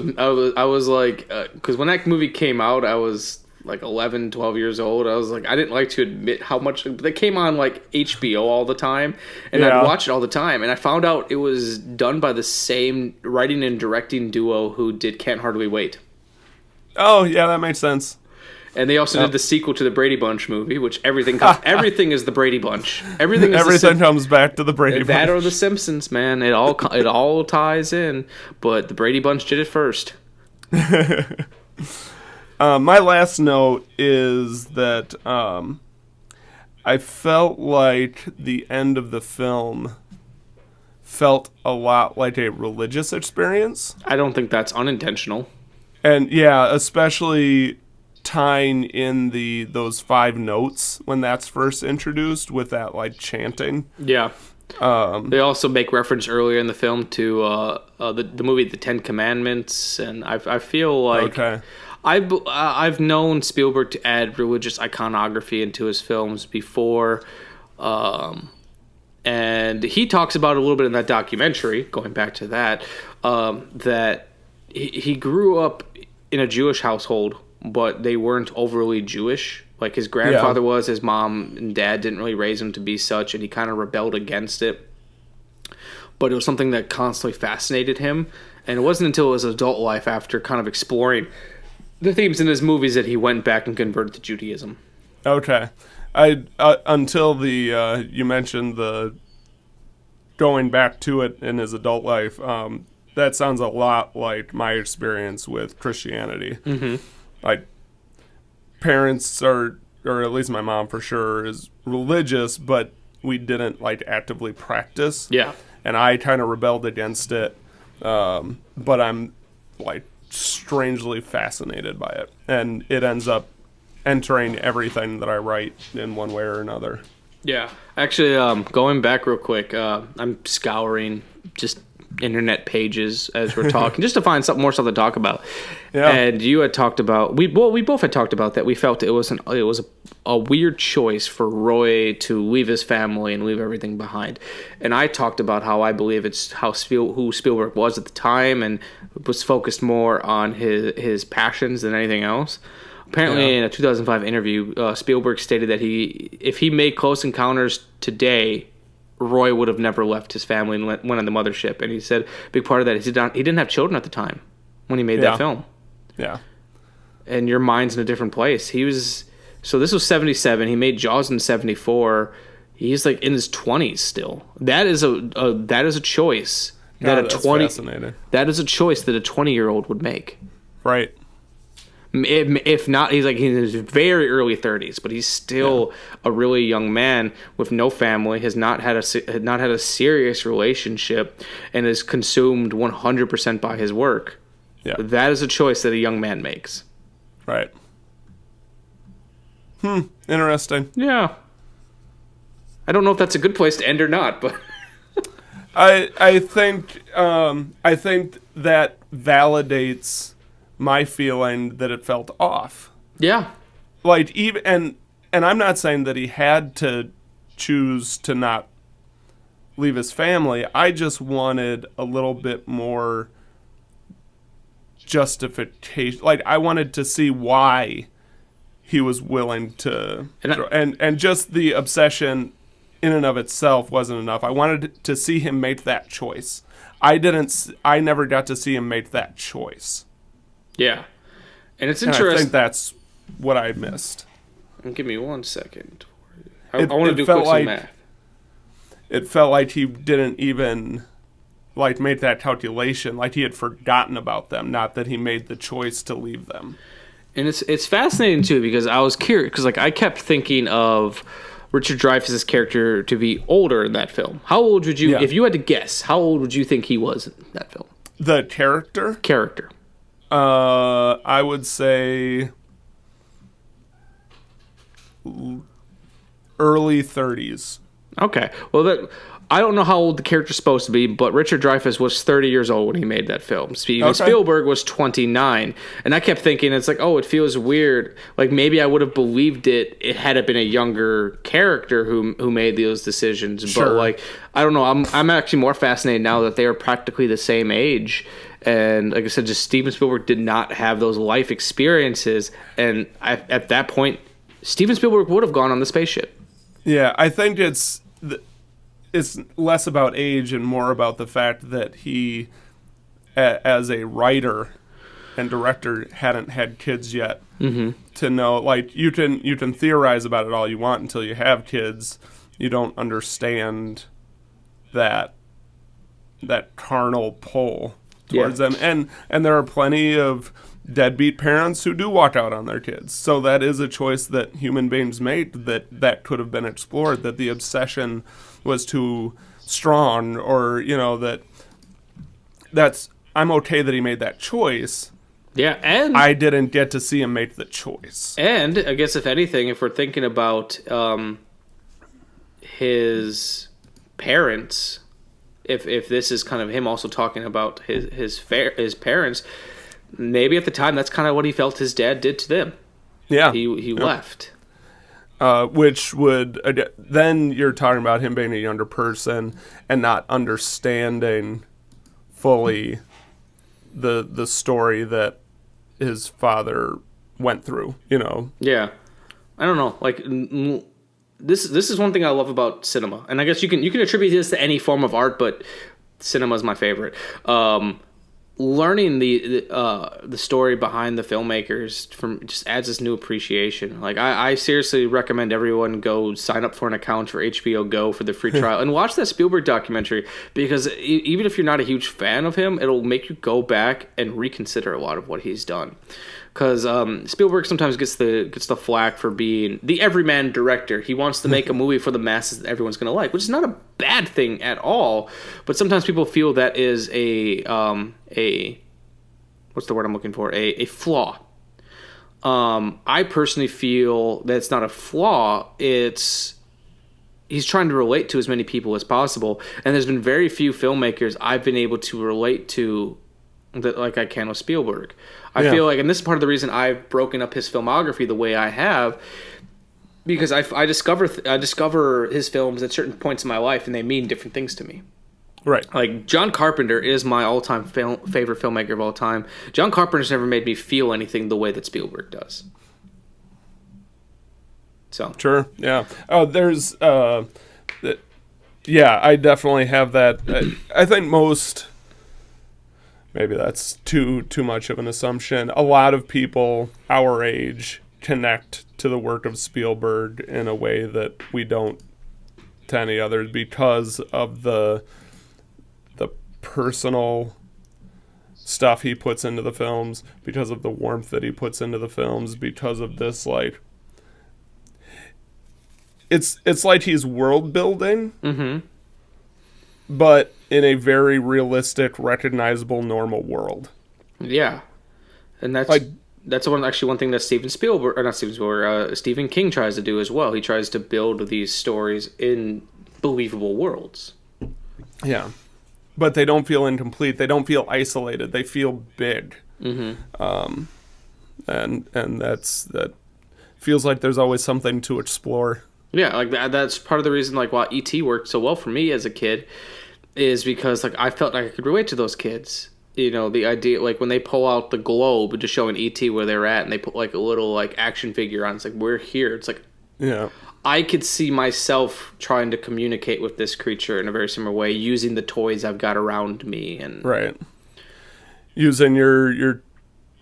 like, because when that movie came out, I was like 11, 12 years old. I was like, I didn't like to admit how much they came on like HBO all the time, and I'd watch it all the time. And I found out it was done by the same writing and directing duo who did Can't Hardly Wait. Oh yeah, that makes sense. And they also did the sequel to the Brady Bunch movie, which everything is the Brady Bunch. Everything comes back to the Brady Bunch. That or the Simpsons, man. It all ties in. But the Brady Bunch did it first. My last note is that I felt like the end of the film felt a lot like a religious experience. I don't think that's unintentional. And yeah, especially tying in those 5 notes when that's first introduced with that like chanting. Yeah. They also make reference earlier in the film to the movie The 10 Commandments, and I feel like I've known Spielberg to add religious iconography into his films before, and he talks about it a little bit in that documentary, going back to that, that he grew up in a Jewish household, but they weren't overly Jewish. Like his grandfather was, his mom and dad didn't really raise him to be such, and he kind of rebelled against it. But it was something that constantly fascinated him, and it wasn't until his adult life, after kind of exploring the themes in his movies, that he went back and converted to Judaism. Okay. Until you mentioned the going back to it in his adult life, that sounds a lot like my experience with Christianity. Mm-hmm. Like, parents are, or at least my mom for sure, is religious, but we didn't like actively practice. Yeah. And I kind of rebelled against it. But I'm like strangely fascinated by it. And it ends up entering everything that I write in one way or another. Yeah. Actually, going back real quick, I'm scouring just internet pages as we're talking, just to find more stuff to talk about. Yeah. And you had talked about we both had talked about that we felt it was a weird choice for Roy to leave his family and leave everything behind. And I talked about how I believe it's who Spielberg was at the time and was focused more on his passions than anything else. Apparently, in a 2005 interview, Spielberg stated that if he made Close Encounters today, Roy would have never left his family and went on the mothership. And he said a big part of that is he didn't have children at the time when he made that film. Yeah. And your mind's in a different place. So this was 77. He made Jaws in 74. He's like in his 20s still. That is a choice that fascinating. That is a choice that a 20-year-old would make. Right. If not, he's like in his very early 30s, but he's still a really young man with no family, has not had a serious relationship, and is consumed 100% by his work. Yeah, that is a choice that a young man makes. Right. Interesting. Yeah. I don't know if that's a good place to end or not, but I think that validates my feeling that it felt off. Yeah. Like, even and I'm not saying that he had to choose to not leave his family. I just wanted a little bit more justification. Like, I wanted to see why he was willing to, and just the obsession in and of itself wasn't enough. I wanted to see him make that choice. I never got to see him make that choice. Yeah. And it's interesting. I think that's what I missed. Give me 1 second. I want to do quick some math. It felt like he didn't even like make that calculation, like he had forgotten about them, not that he made the choice to leave them. And it's fascinating too, because I was curious, because like I kept thinking of Richard Dreyfuss's character to be older in that film. How old would you, if you had to guess, how old would you think he was in that film? The character? Character. I would say early 30s. Okay. Well, I don't know how old the character's supposed to be, but Richard Dreyfuss was 30 years old when he made that film. Steven Spielberg was 29. And I kept thinking, it's like, oh, it feels weird. Like, maybe I would have believed it had it been a younger character who made those decisions. Sure. But, like, I don't know. I'm actually more fascinated now that they are practically the same age. And like I said, just Steven Spielberg did not have those life experiences. And at that point, Steven Spielberg would have gone on the spaceship. Yeah, I think it's less about age and more about the fact that he, as a writer and director, hadn't had kids yet. Mm-hmm. To know, like, you can theorize about it all you want until you have kids. You don't understand that carnal pull towards them. And there are plenty of deadbeat parents who do walk out on their kids. So that is a choice that human beings make that could have been explored, that the obsession was too strong, or, you know, that's I'm okay that he made that choice. Yeah, and I didn't get to see him make the choice. And I guess if anything, if we're thinking about his parents, if this is kind of him also talking about his parents, maybe at the time that's kind of what he felt his dad did to them. Yeah, he left. Which would then you're talking about him being a younger person and not understanding fully the story that his father went through. You know. Yeah, I don't know. Like this is one thing I love about cinema, and I guess you can attribute this to any form of art, but cinema is my favorite. learning the story behind the filmmakers from just adds this new appreciation. Like I seriously recommend everyone go sign up for an account for HBO Go for the free trial and watch that Spielberg documentary, because even if you're not a huge fan of him, it'll make you go back and reconsider a lot of what he's done. Because Spielberg sometimes gets the flack for being the everyman director. He wants to make a movie for the masses that everyone's going to like, which is not a bad thing at all. But sometimes people feel that is a what's the word I'm looking for? A flaw. I personally feel that it's not a flaw. He's trying to relate to as many people as possible, and there's been very few filmmakers I've been able to relate to that like I can with Spielberg. I feel like, and this is part of the reason I've broken up his filmography the way I have, because I discover his films at certain points in my life, and they mean different things to me. Right. Like, John Carpenter is my all-time favorite filmmaker of all time. John Carpenter's never made me feel anything the way that Spielberg does. So. Sure, yeah. Oh, there's... yeah, I definitely have that. I think most... Maybe that's too much of an assumption. A lot of people our age connect to the work of Spielberg in a way that we don't to any others, because of the personal stuff he puts into the films, because of the warmth that he puts into the films, because of this, like, it's like he's world building, but in a very realistic, recognizable, normal world. Yeah, and that's one thing that Stephen King tries to do as well. He tries to build these stories in believable worlds. Yeah, but they don't feel incomplete. They don't feel isolated. They feel big. And that feels like there's always something to explore. Yeah, like that's part of the reason, like, why E.T. worked so well for me as a kid, is because, like, I felt like I could relate to those kids. You know, the idea, like, when they pull out the globe to show an E.T. where they're at, and they put, like, a little, like, action figure on. It's like, we're here. It's like, yeah, I could see myself trying to communicate with this creature in a very similar way, using the toys I've got around me, and using your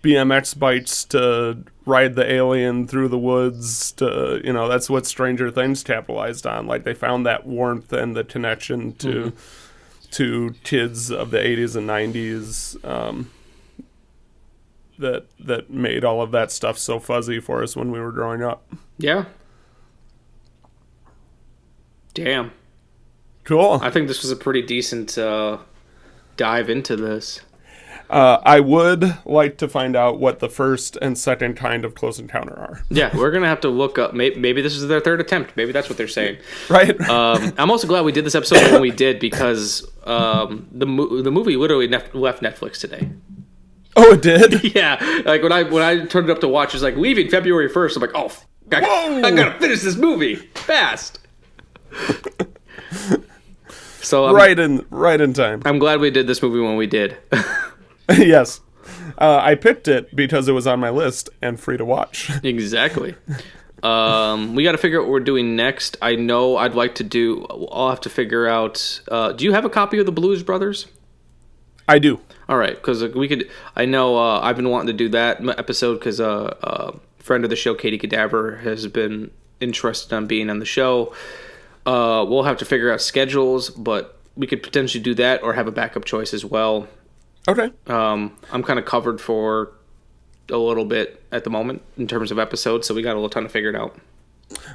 BMX bikes to ride the alien through the woods. To, you know, that's what Stranger Things capitalized on. Like, they found that warmth and the connection to kids of the 80s and 90s that made all of that stuff so fuzzy for us when we were growing up. Yeah. Damn. Cool. I think this was a pretty decent dive into this. I would like to find out what the first and second kind of Close Encounter are. Yeah, we're going to have to look up. Maybe this is their third attempt. Maybe that's what they're saying. Right. I'm also glad we did this episode when we did, because the movie literally left Netflix today. Oh, it did? Yeah. Like, when I turned it up to watch, it's like, leaving February 1st. I'm like, oh, I got to finish this movie fast. So right in time. I'm glad we did this movie when we did. Yes. I picked it because it was on my list and free to watch. Exactly. We got to figure out what we're doing next. I know I'll have to figure out, do you have a copy of the Blues Brothers? I do. All right, because I know I've been wanting to do that episode because a friend of the show, Katie Cadaver, has been interested in being on the show. We'll have to figure out schedules, but we could potentially do that or have a backup choice as well. Okay. I'm kind of covered for a little bit at the moment in terms of episodes, so we got a little time to figure it out.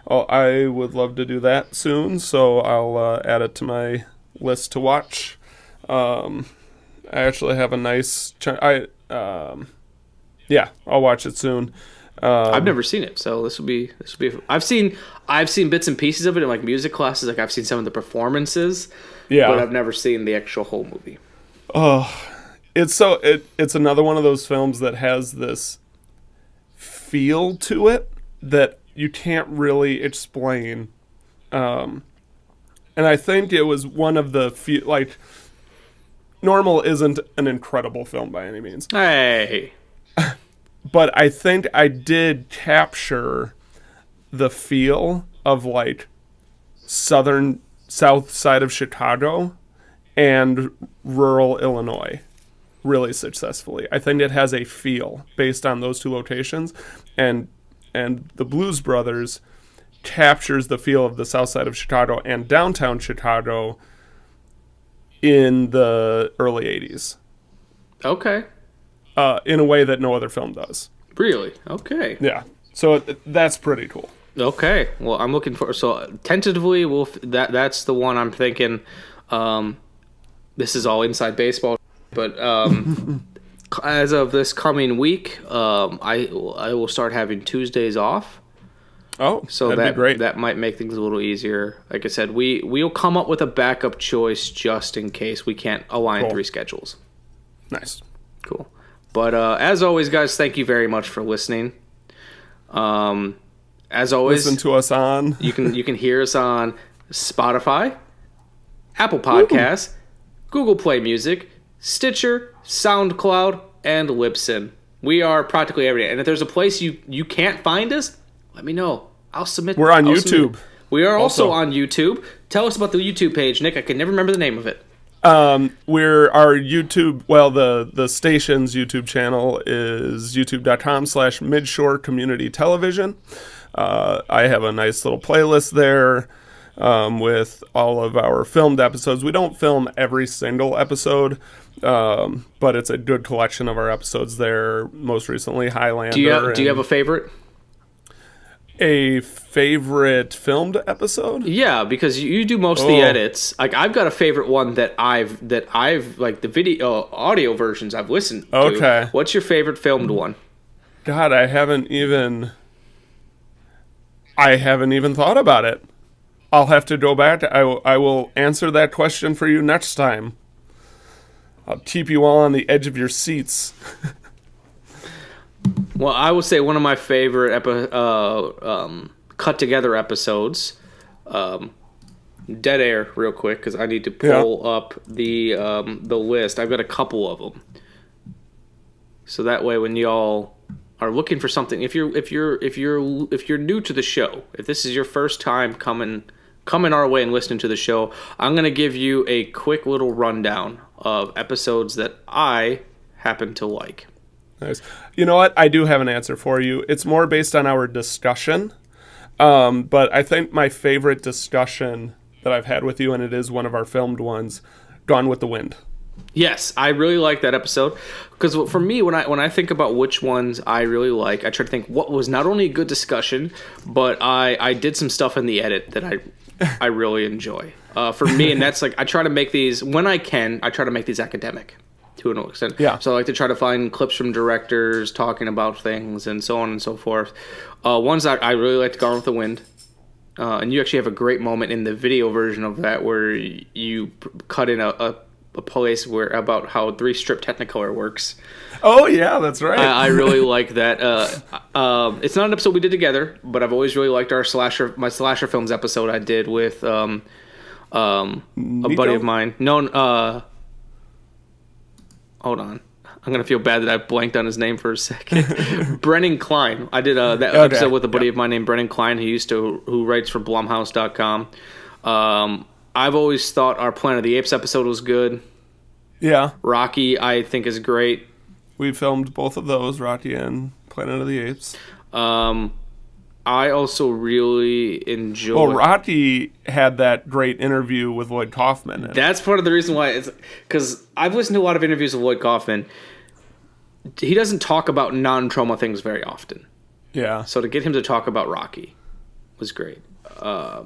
Oh, I would love to do that soon, so I'll add it to my list to watch. I actually have a nice... I'll watch it soon. I've never seen it, so this will be. I've seen bits and pieces of it in, like, music classes. Like, I've seen some of the performances, but I've never seen the actual whole movie. Oh, it's another one of those films that has this feel to it that you can't really explain. And I think it was one of the few, like, Normal isn't an incredible film by any means. Hey. But I think I did capture the feel of, like, south side of Chicago and rural Illinois. really successfully. I think it has a feel based on those two locations, and the Blues Brothers captures the feel of the south side of Chicago and downtown Chicago in the early 80s. Okay. In a way that no other film does. Really? Okay. Yeah. So that's pretty cool. Okay. Well, I'm looking for... So, tentatively, that's the one I'm thinking. This is all inside baseball. But as of this coming week, I will start having Tuesdays off. Oh, so that'd be great. That might make things a little easier. Like I said, we'll come up with a backup choice just in case we can't align three schedules. Nice. Cool. But as always, guys, thank you very much for listening. As always, listen to us on. you can hear us on Spotify, Apple Podcasts, Google Play Music, Stitcher, SoundCloud, and Libsyn. We are practically everywhere. And if there's a place you can't find us, let me know. I'll submit. We're on YouTube. We are also on YouTube. Tell us about the YouTube page, Nick. I can never remember the name of it. We're our YouTube. Well, the station's YouTube channel is youtube.com/Midshore Community Television. I have a nice little playlist there with all of our filmed episodes. We don't film every single episode, but it's a good collection of our episodes there. Most recently, Highlander. Do you have a favorite? A favorite filmed episode? Yeah, because you do most of the edits. Like I've got a favorite one that I've like the video audio versions I've listened to. Okay. What's your favorite filmed one? God, I haven't even thought about it. I'll have to go back. I will answer that question for you next time. I'll keep you all on the edge of your seats. Well, I will say one of my favorite cut together episodes, Dead Air, real quick, because I need to pull up the list. I've got a couple of them, so that way when y'all are looking for something, if you're new to the show, if this is your first time coming our way and listening to the show, I'm gonna give you a quick little rundown of episodes that I happen to like. Nice. You know what? I do have an answer for you. It's more based on our discussion, but I think my favorite discussion that I've had with you, and it is one of our filmed ones, Gone with the Wind. Yes, I really like that episode because for me, when I think about which ones I really like, I try to think what was not only a good discussion, but I did some stuff in the edit that I really enjoy. For me, and that's like I try to make these when I can. I try to make these academic. To an extent. Yeah. So I like to try to find clips from directors talking about things and so on and so forth. Ones that I really liked, Gone with the Wind. And you actually have a great moment in the video version of that where you cut in a place where about how 3-strip Technicolor works. Oh, yeah, that's right. I really like that. It's not an episode we did together, but I've always really liked my slasher films episode I did with a buddy of mine. Hold on. I'm going to feel bad that I blanked on his name for a second. Brennan Klein. I did that episode with a buddy of mine named Brennan Klein who writes for Blumhouse.com. I've always thought our Planet of the Apes episode was good. Yeah. Rocky, I think, is great. We filmed both of those, Rocky and Planet of the Apes. I also really enjoy... Well, Rocky had that great interview with Lloyd Kaufman. That's part of the reason why. Because I've listened to a lot of interviews with Lloyd Kaufman. He doesn't talk about non-trauma things very often. Yeah. So to get him to talk about Rocky was great. I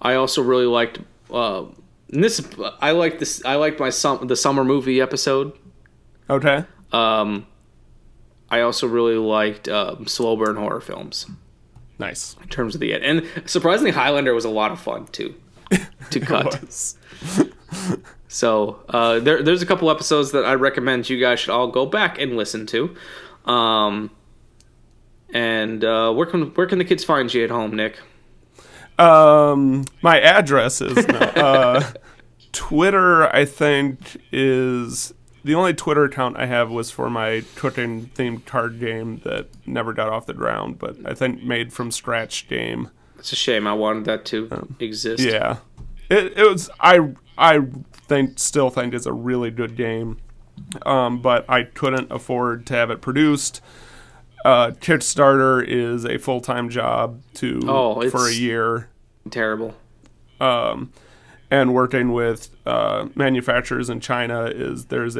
also really liked... I liked the summer movie episode. Okay. I also really liked slow burn horror films. Nice. In terms of the end. And surprisingly, Highlander was a lot of fun, too, to cut. So there's a couple episodes that I recommend you guys should all go back and listen to. And where can the kids find you at home, Nick? My address is... Twitter, I think, is... The only Twitter account I have was for my cooking-themed card game that never got off the ground, but I think Made from Scratch game. It's a shame. I wanted that to exist. Yeah, it was. I still think it's a really good game. but I couldn't afford to have it produced. Kickstarter is a full-time job for a year. Terrible. And working with manufacturers in China there's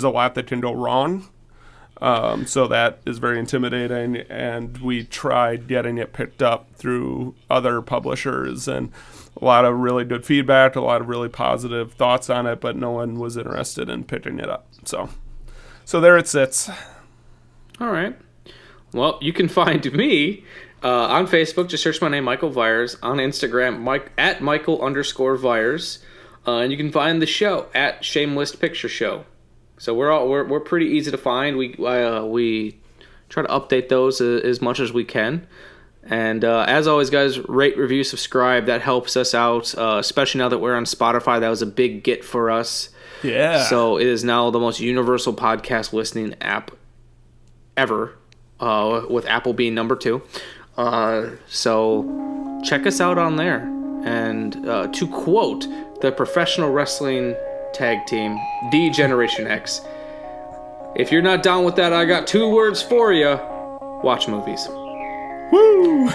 a lot that can go wrong. So that is very intimidating, and we tried getting it picked up through other publishers, and a lot of really good feedback, a lot of really positive thoughts on it, but no one was interested in picking it up. So there it sits. All right. Well, you can find me on Facebook. Just search my name, Michael Vyers. On Instagram, at Michael_Vyers. And you can find the show at Shameless Picture Show. So we're pretty easy to find. We try to update those as much as we can. And as always, guys, rate, review, subscribe. That helps us out, especially now that we're on Spotify. That was a big get for us. Yeah. So it is now the most universal podcast listening app ever, with Apple being number 2. So check us out on there. And to quote the professional wrestling tag team, D-Generation X, if you're not down with that, I got 2 words for you. Watch movies. Woo!